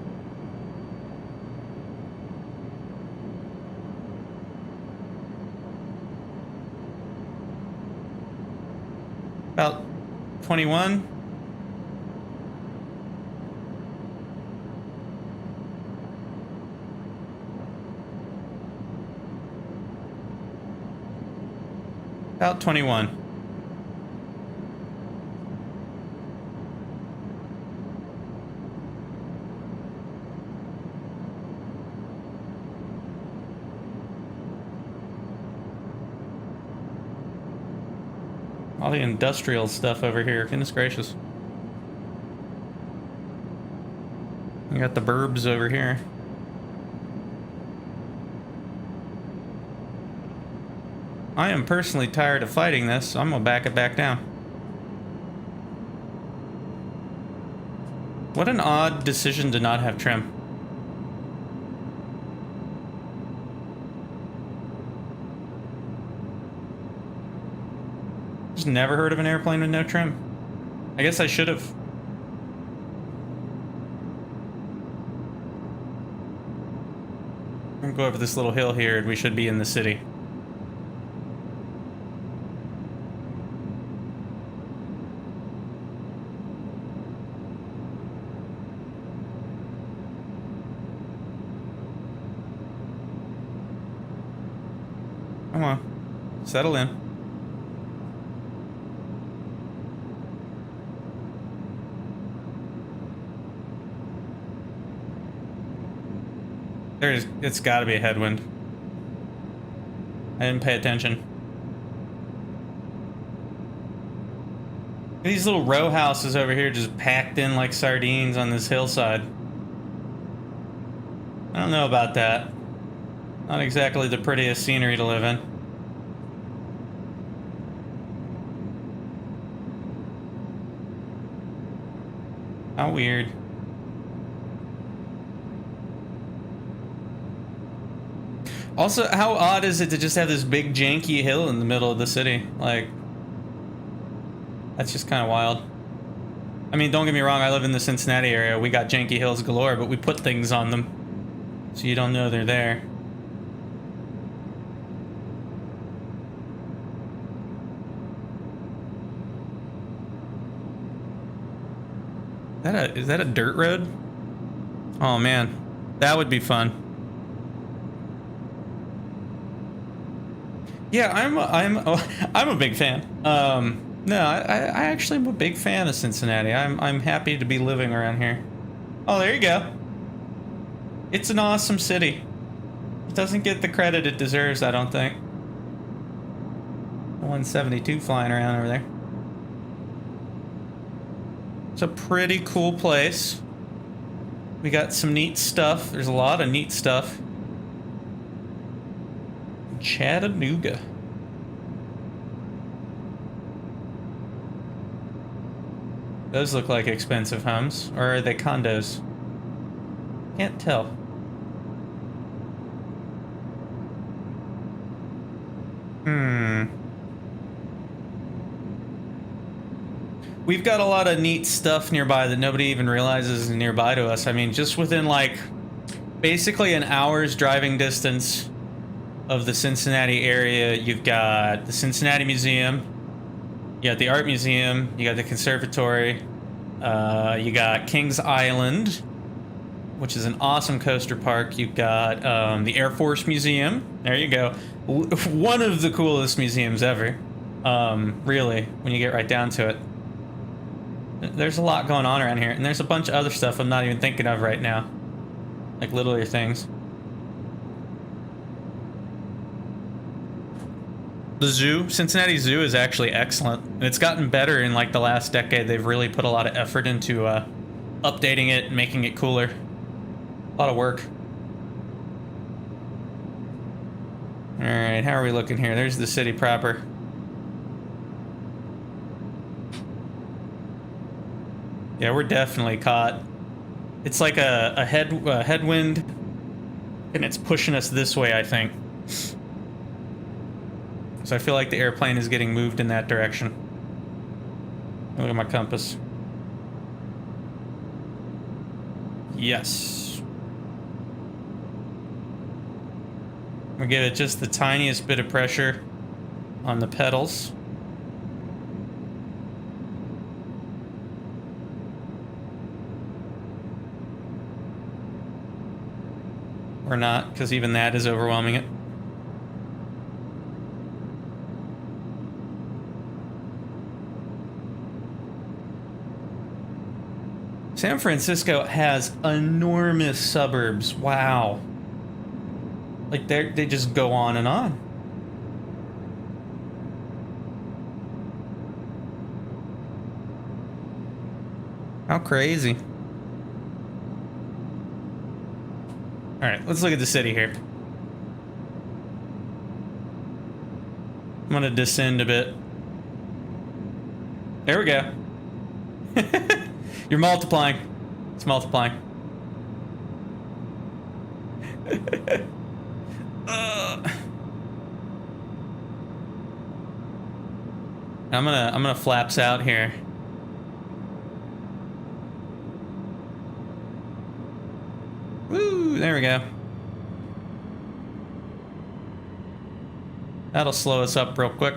About 21. About 21. All the industrial stuff over here, goodness gracious. We got the burbs over here. I am personally tired of fighting this, so I'm gonna back it back down. What an odd decision to not have trim. Just never heard of an airplane with no trim. I guess I should have. I'm gonna go over this little hill here and we should be in the city. Come on, settle in. It's gotta be a headwind. I didn't pay attention. These little row houses over here just packed in like sardines on this hillside. I don't know about that. Not exactly the prettiest scenery to live in. How weird. Also, how odd is it to just have this big janky hill in the middle of the city? Like, that's just kind of wild. I mean, don't get me wrong, I live in the Cincinnati area. We got janky hills galore, but we put things on them, so you don't know they're there. Is that a dirt road? Oh man, that would be fun. Yeah, I'm a big fan. No, I actually am a big fan of Cincinnati. I'm happy to be living around here. Oh, there you go. It's an awesome city. It doesn't get the credit it deserves, I don't think. 172 flying around over there. It's a pretty cool place. We got some neat stuff. There's a lot of neat stuff. Chattanooga. Those look like expensive homes. Or are they condos? Can't tell. We've got a lot of neat stuff nearby that nobody even realizes is nearby to us. I mean, just within like basically an hour's driving distance of the Cincinnati area, you've got the Cincinnati Museum, you got the Art Museum, you got the Conservatory, you got Kings Island, which is an awesome coaster park. You've got the Air Force Museum. There you go. One of the coolest museums ever, really, when you get right down to it. There's a lot going on around here, and there's a bunch of other stuff I'm not even thinking of right now. Like littler things. The zoo, Cincinnati Zoo, is actually excellent. And it's gotten better in like the last decade. They've really put a lot of effort into updating it and making it cooler. A lot of work. Alright, how are we looking here? There's the city proper. Yeah, we're definitely caught. It's like a headwind, and it's pushing us this way, I think. So I feel like the airplane is getting moved in that direction. Look at my compass. Yes. We give it just the tiniest bit of pressure on the pedals. Or not, because even that is overwhelming it. San Francisco has enormous suburbs. Wow. Like they just go on and on. How crazy. All right, let's look at the city here. I'm gonna descend a bit. There we go. You're multiplying. It's multiplying. I'm gonna flaps out here. Woo, there we go. That'll slow us up real quick.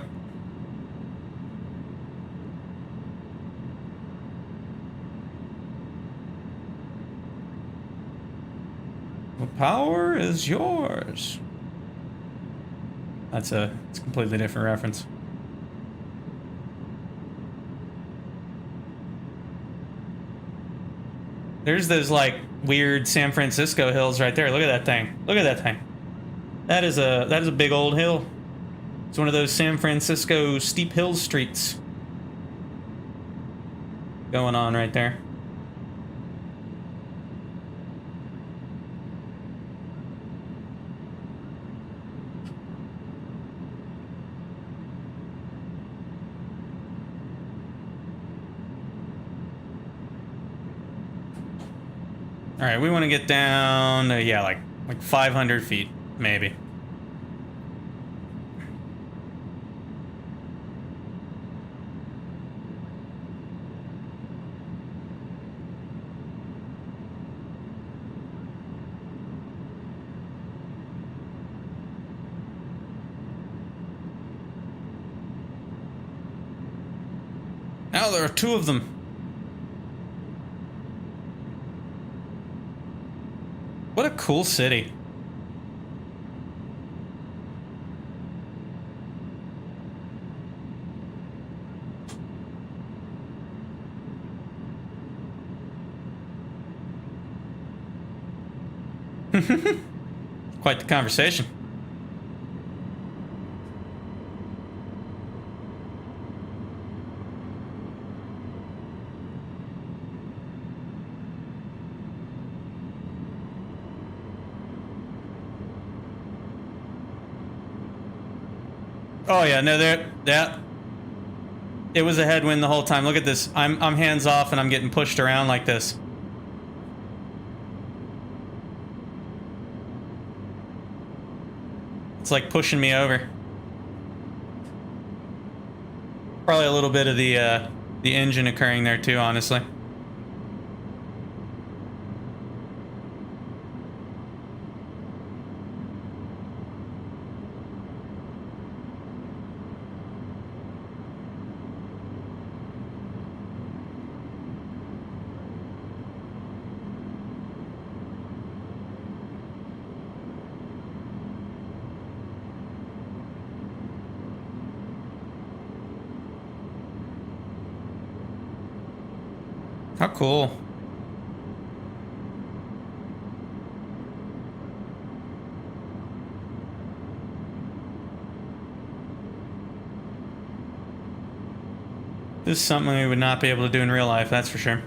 The power is yours. It's a completely different reference. There's those like weird San Francisco hills right there. Look at that thing. Look at that thing. That is a big old hill. It's one of those San Francisco steep hill streets going on right there. All right, we want to get down to, yeah, like 500 feet, maybe. Now there are two of them. What a cool city. Quite the conversation. Oh yeah, no, that it was a headwind the whole time. Look at this. I'm hands off and I'm getting pushed around like this. It's like pushing me over. Probably a little bit of the engine occurring there too, honestly. How cool. This is something we would not be able to do in real life, that's for sure.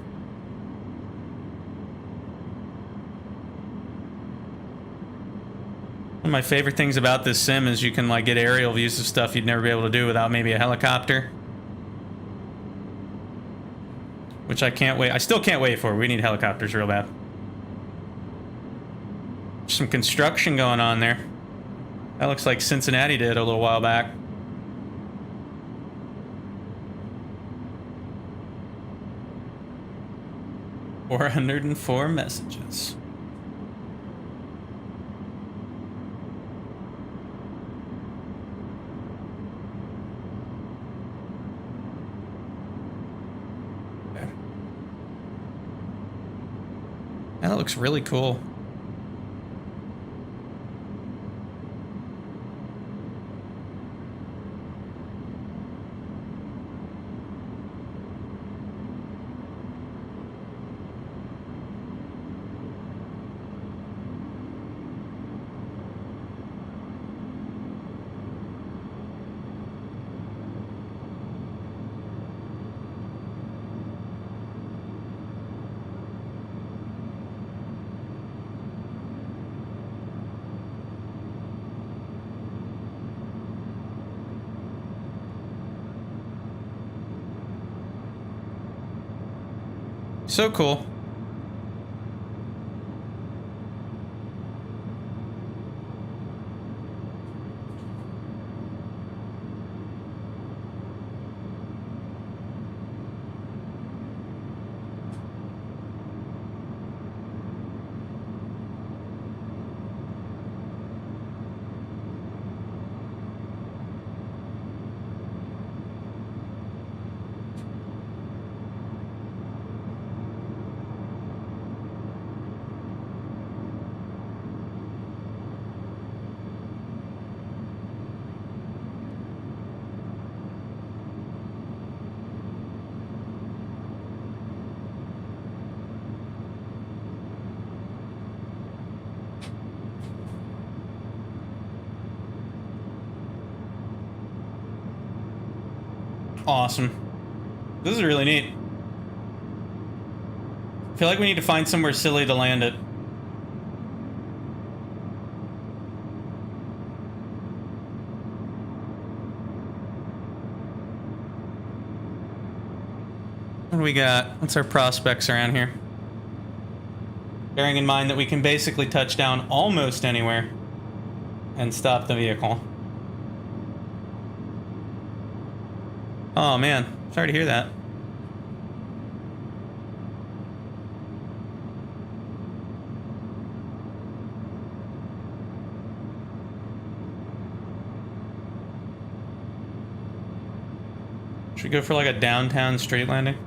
One of my favorite things about this sim is you can like get aerial views of stuff you'd never be able to do without maybe a helicopter. Which I can't wait. I still can't wait for. We need helicopters real bad. Some construction going on there. That looks like Cincinnati did a little while back. $404 messages. That looks really cool. So cool. Awesome. This is really neat. I feel like we need to find somewhere silly to land it. What do we got? What's our prospects around here? Bearing in mind that we can basically touch down almost anywhere and stop the vehicle. Oh man, sorry to hear that. Should we go for like a downtown straight landing?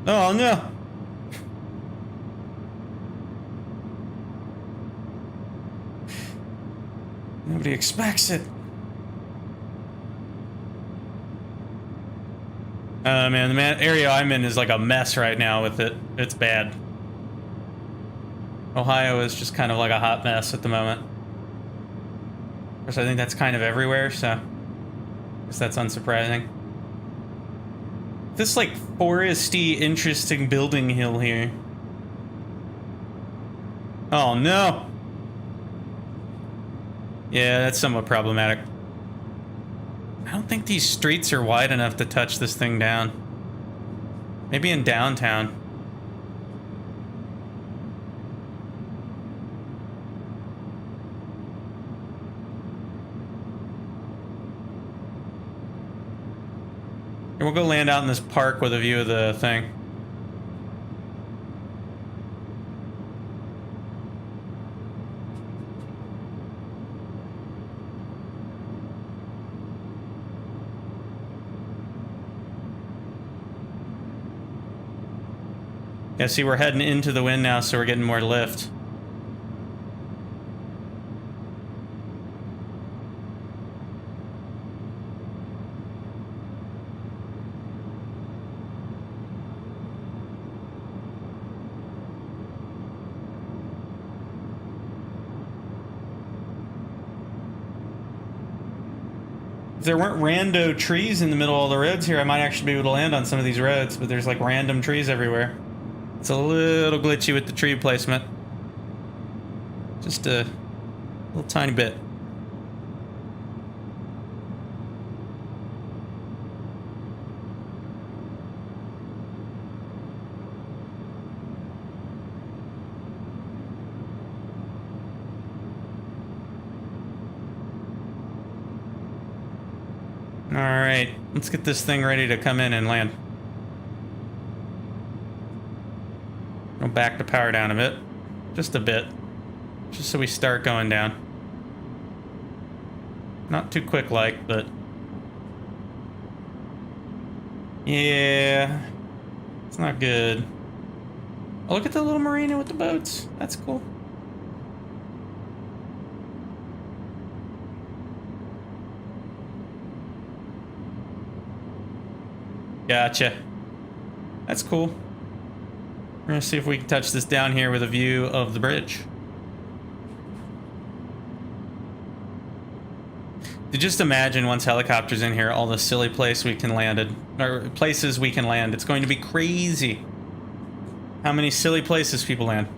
Oh no! Nobody expects it. Man, the area I'm in is like a mess right now with it. It's bad. Ohio is just kind of like a hot mess at the moment. Of course, I think that's kind of everywhere, so I guess that's unsurprising. This like foresty, interesting building hill here. Oh no! Yeah, that's somewhat problematic. I don't think these streets are wide enough to touch this thing down. Maybe in downtown. We'll go land out in this park with a view of the thing. Yeah, see, we're heading into the wind now, so we're getting more lift. If there weren't rando trees in the middle of the roads here, I might actually be able to land on some of these roads, but there's like random trees everywhere. It's a little glitchy with the tree placement. Just a little tiny bit. All right, let's get this thing ready to come in and land. Go back the power down a bit. Just a bit. Just so we start going down. Not too quick like, but... yeah... it's not good. Oh, look at the little marina with the boats. That's cool. Gotcha. That's cool. We're gonna see if we can touch this down here with a view of the bridge. To just imagine once helicopters in here, all the silly places we can land. It's going to be crazy. How many silly places people land.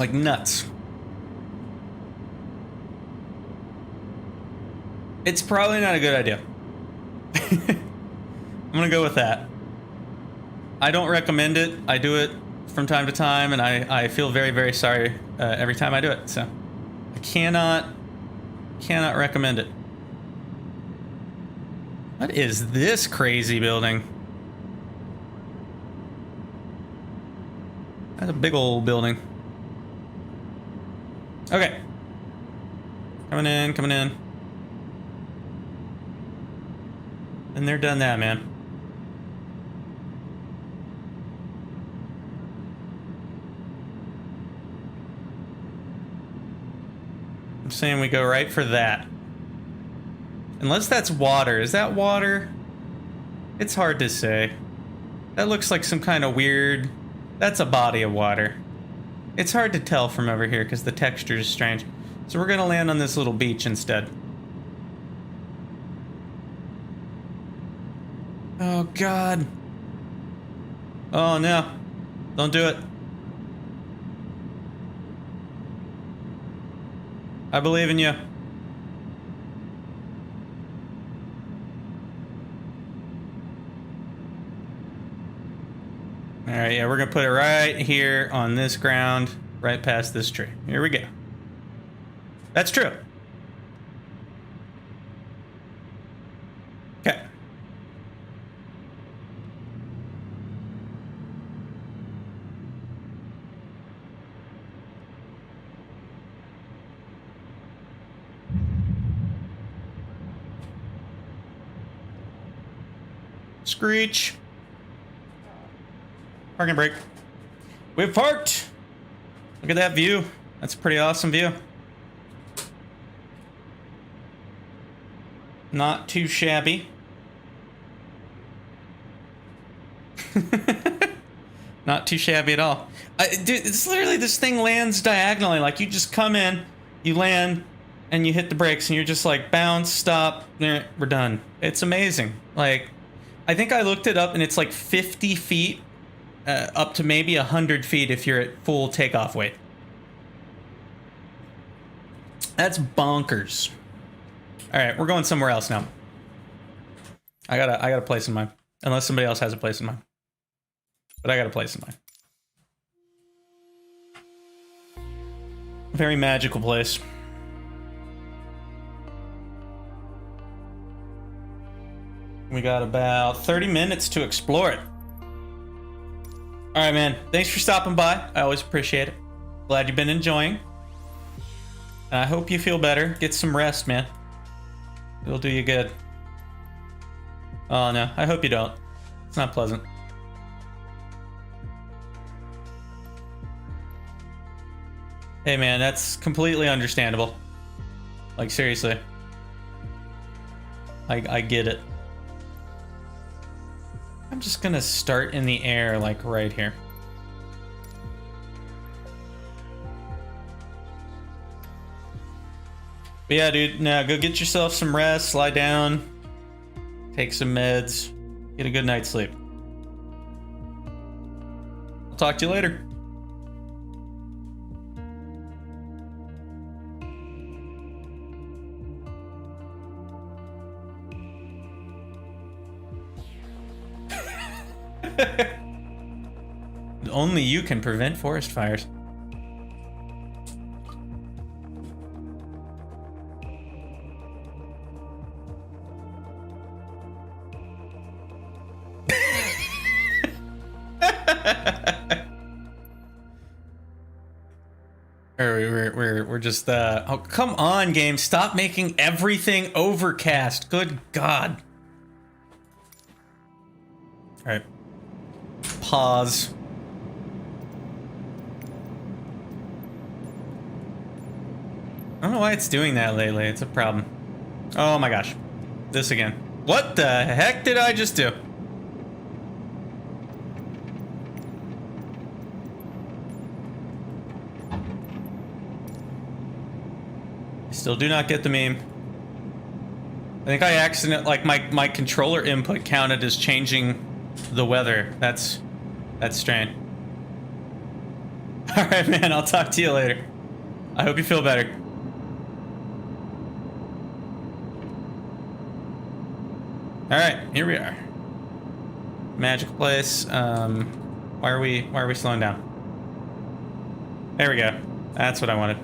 Like nuts. It's probably not a good idea. I'm gonna go with that. I don't recommend it. I do it from time to time, and I feel very, very sorry every time I do it. So I cannot recommend it. What is this crazy building? That's a big old building. Okay. Coming in, coming in. And they're done that, man. I'm saying we go right for that. Unless that's water. Is that water? It's hard to say. That looks like some kind of weird... That's a body of water. It's hard to tell from over here because the texture is strange. So we're gonna land on this little beach instead. Oh God. Oh no. Don't do it. I believe in you. Alright, yeah, we're gonna put it right here on this ground, right past this tree. Here we go. That's true. Okay. Screech. Parking brake. We've parked. Look at that view. That's a pretty awesome view. Not too shabby. Not too shabby at all. Dude, it's literally this thing lands diagonally. Like you just come in, you land, and you hit the brakes, and you're just like bounce, stop, we're done. It's amazing. Like, I think I looked it up, and it's like 50 feet. Up to maybe 100 feet if you're at full takeoff weight. That's bonkers. All right, we're going somewhere else now. I got a place in mind, unless somebody else has a place in mind. But I got a place in mind. Very magical place. We got about 30 minutes to explore it. All right, man. Thanks for stopping by. I always appreciate it. Glad you've been enjoying. And I hope you feel better. Get some rest, man. It'll do you good. Oh, no. I hope you don't. It's not pleasant. Hey, man. That's completely understandable. Like, seriously. I get it. I'm just gonna start in the air, like right here. But yeah, dude, now go get yourself some rest, lie down, take some meds, get a good night's sleep. I'll talk to you later. Only you can prevent forest fires. We're just oh, come on, game, stop making everything overcast. Good God. All right. Pause. I don't know why it's doing that lately. It's a problem. Oh my gosh. This again. What the heck did I just do? I still do not get the meme. I think I accidentally, like my controller input counted as changing the weather. That's strange. All right, man. I'll talk to you later. I hope you feel better. All right, here we are. Magic place. Why are we slowing down? There we go. That's what I wanted.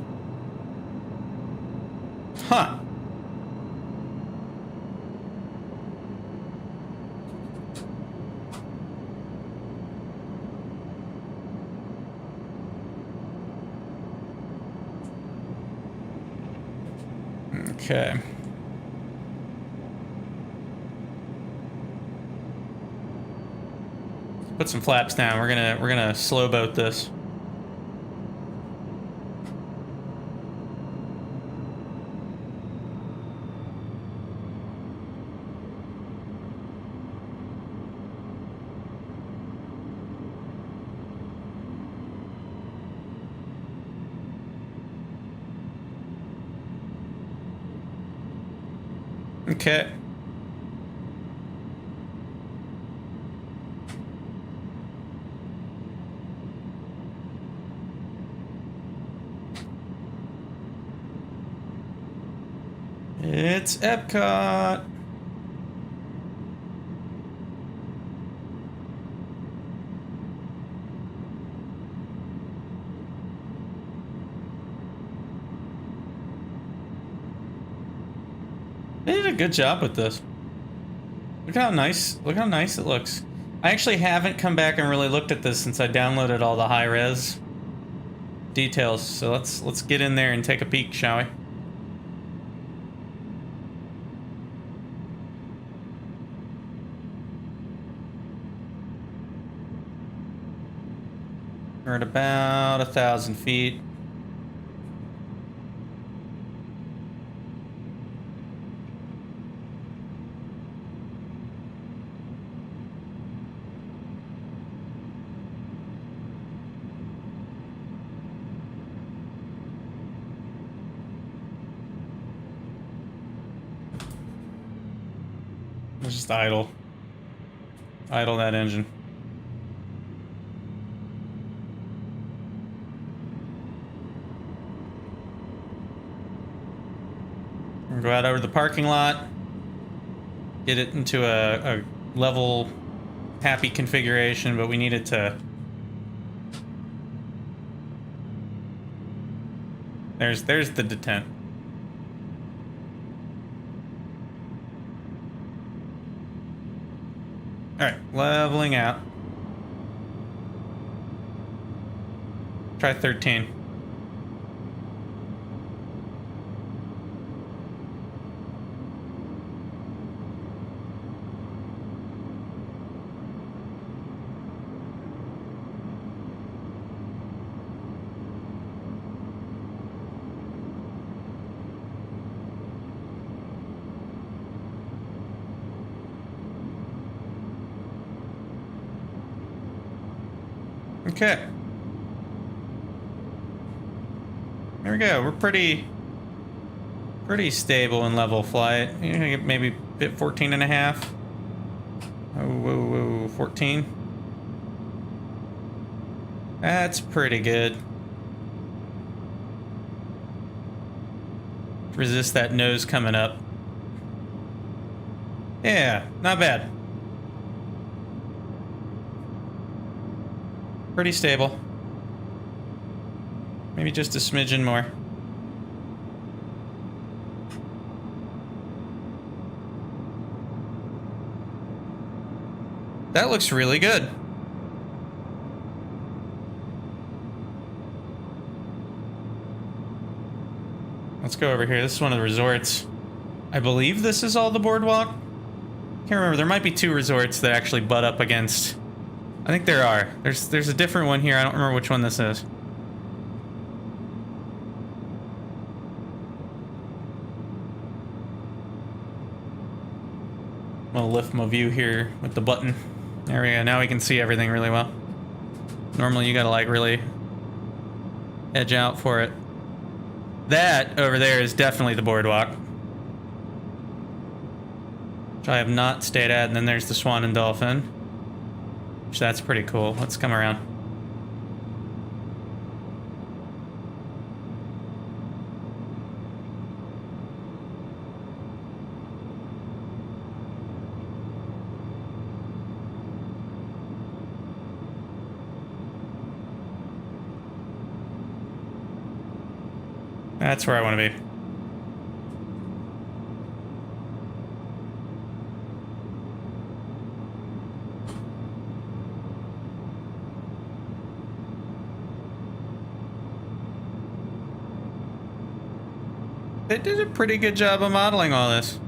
Huh. Okay. Put some flaps down. We're gonna slow boat this. Okay. It's Epcot. They did a good job with this. Look how nice it looks. I actually haven't come back and really looked at this since I downloaded all the high-res details. So let's get in there and take a peek, shall we? We're at about 1,000 feet. Let's just idle that engine. We'll go out over the parking lot, get it into a level, happy configuration, but we need it to... There's the detent. Alright, leveling out. Try 13. Okay. There we go. We're pretty stable in level flight. You're gonna get maybe bit 14 and a half. Oh, whoa, 14. That's pretty good. Resist that nose coming up. Yeah, not bad. Pretty stable. Maybe just a smidgen more. That looks really good. Let's go over here. This is one of the resorts. I believe this is all the boardwalk. Can't remember. There might be two resorts that actually butt up against... I think there are. There's a different one here. I don't remember which one this is. I'm gonna lift my view here with the button. There we go. Now we can see everything really well. Normally you gotta like really edge out for it. That over there is definitely the boardwalk, which I have not stayed at. And then there's the Swan and Dolphin. So that's pretty cool. Let's come around. That's where I want to be. They did a pretty good job of modeling all this.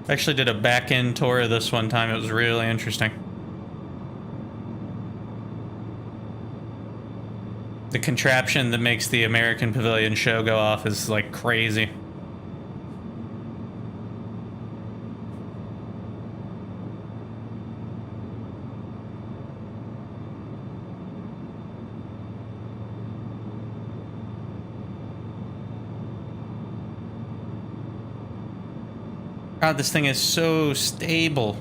I actually did a back-end tour of this one time. It was really interesting. The contraption that makes the American Pavilion show go off is like crazy. God, this thing is so stable.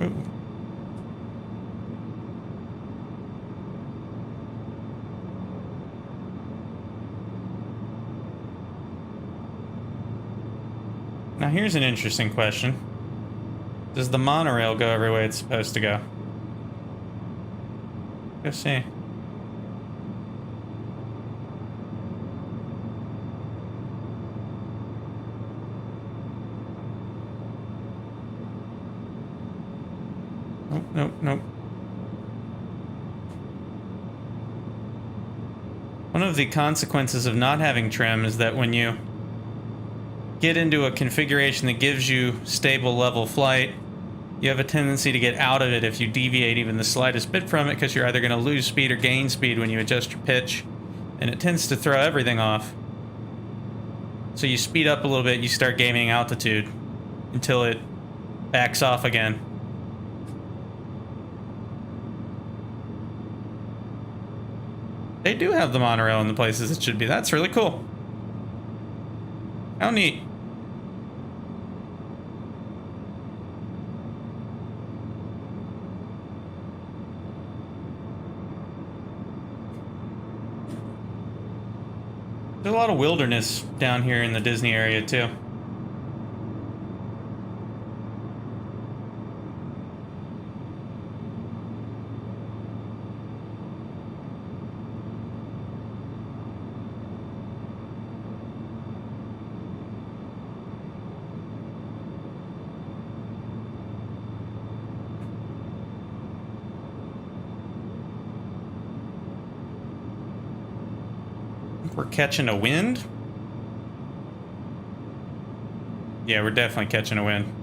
Ooh. Now here's an interesting question. Does the monorail go every way it's supposed to go? Go see. Nope, nope, nope. One of the consequences of not having trim is that when you get into a configuration that gives you stable level flight, you have a tendency to get out of it if you deviate even the slightest bit from it, because you're either going to lose speed or gain speed when you adjust your pitch, and it tends to throw everything off. So you speed up a little bit, you start gaining altitude until it backs off again. They do have the monorail in the places it should be. That's really cool. How neat. There's a lot of wilderness down here in the Disney area too. We're catching a wind? Yeah, we're definitely catching a wind.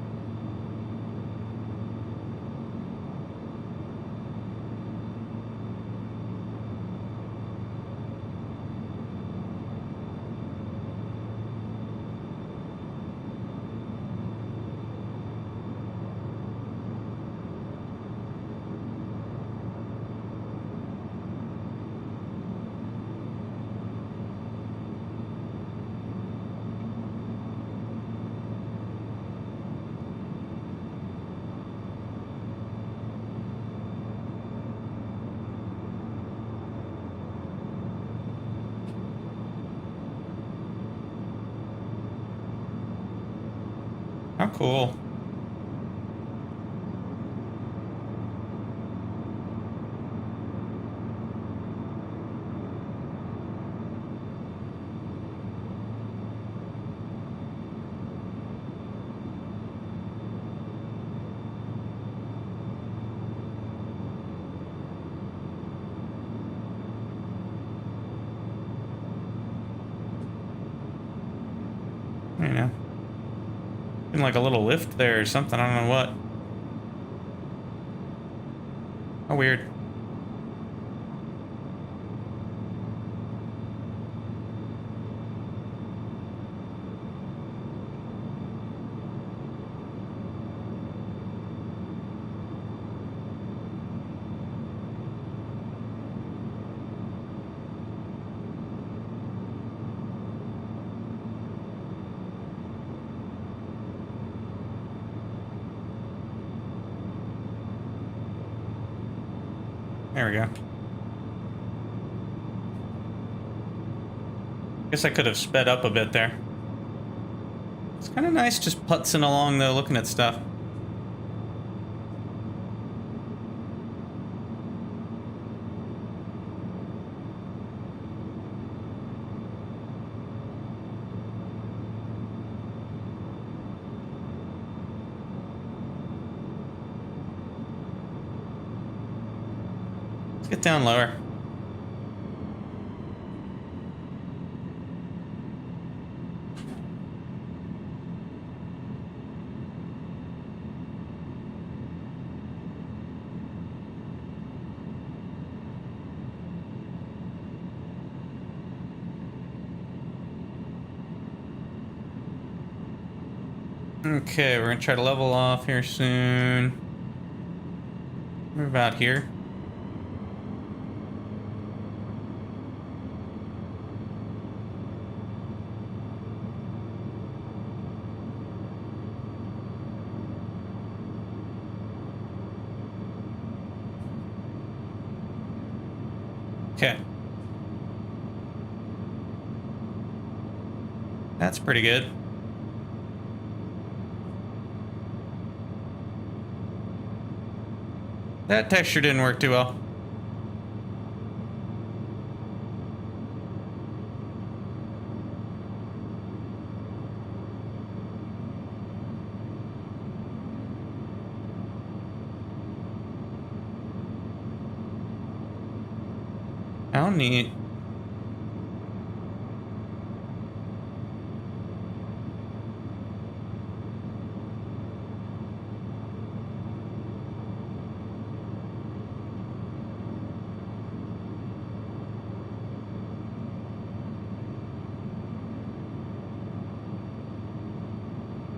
How cool. You know. Like a little lift there or something, I don't know what. How weird. There we go. Guess I could have sped up a bit there. It's kind of nice just putzing along though, looking at stuff. Let's get down lower. Okay, we're gonna try to level off here soon. We're about here. Okay. That's pretty good. That texture didn't work too well. How neat.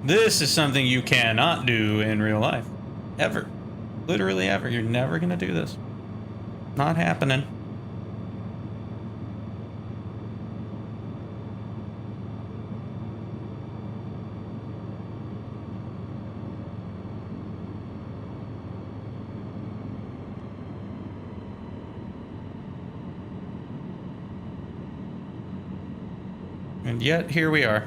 This is something you cannot do in real life. Ever. Literally ever. You're never gonna do this. Not happening. And yet, here we are.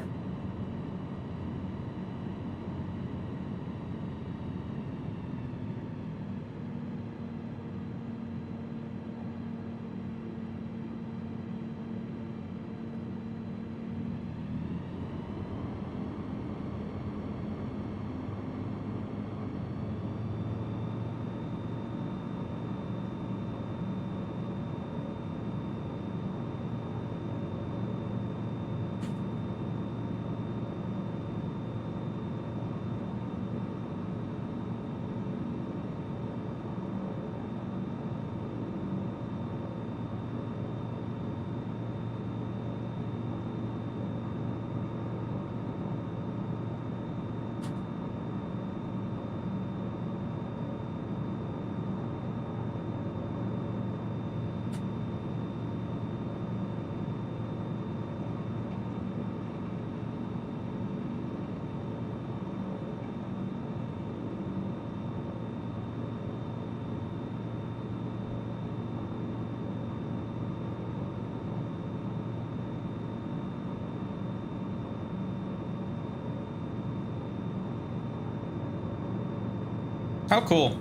How cool.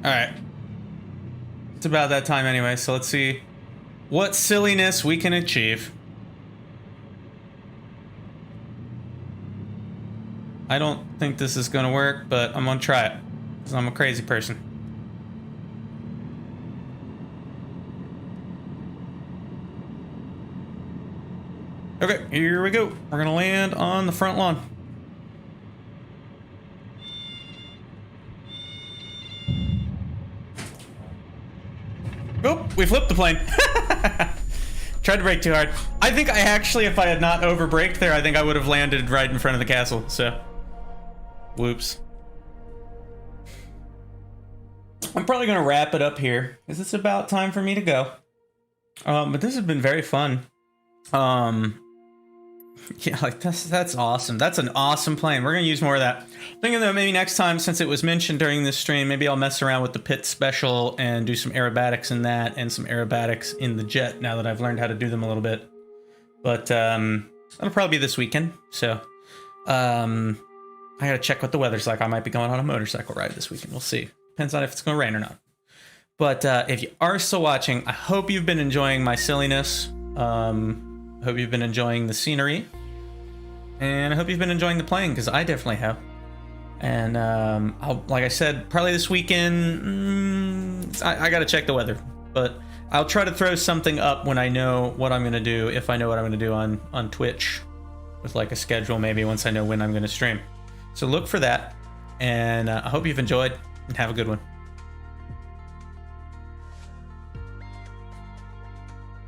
Alright. It's about that time anyway, so let's see what silliness we can achieve. I don't think this is gonna work, but I'm gonna try it, because I'm a crazy person. Okay, here we go. We're gonna land on the front lawn. Oh, we flipped the plane. Tried to brake too hard. I think I actually, if I had not over braked there, I think I would have landed right in front of the castle, so. Whoops. I'm probably gonna wrap it up here, because it's about time for me to go. But this has been very fun. Yeah, like that's awesome. That's an awesome plane. We're gonna use more of that. Thinking that maybe next time, since it was mentioned during this stream, maybe I'll mess around with the pit special and do some aerobatics in that and some aerobatics in the jet now that I've learned how to do them a little bit. But that'll probably be this weekend. So I gotta check what the weather's like. I might be going on a motorcycle ride this weekend. We'll see. Depends on if it's gonna rain or not. But if you are still watching, I hope you've been enjoying my silliness. I hope you've been enjoying the scenery. And I hope you've been enjoying the playing, because I definitely have. And like I said, probably this weekend, I gotta check the weather. But I'll try to throw something up when I know what I'm gonna do, if I know what I'm gonna do on Twitch. With like a schedule, maybe once I know when I'm gonna stream. So look for that. And I hope you've enjoyed, and have a good one.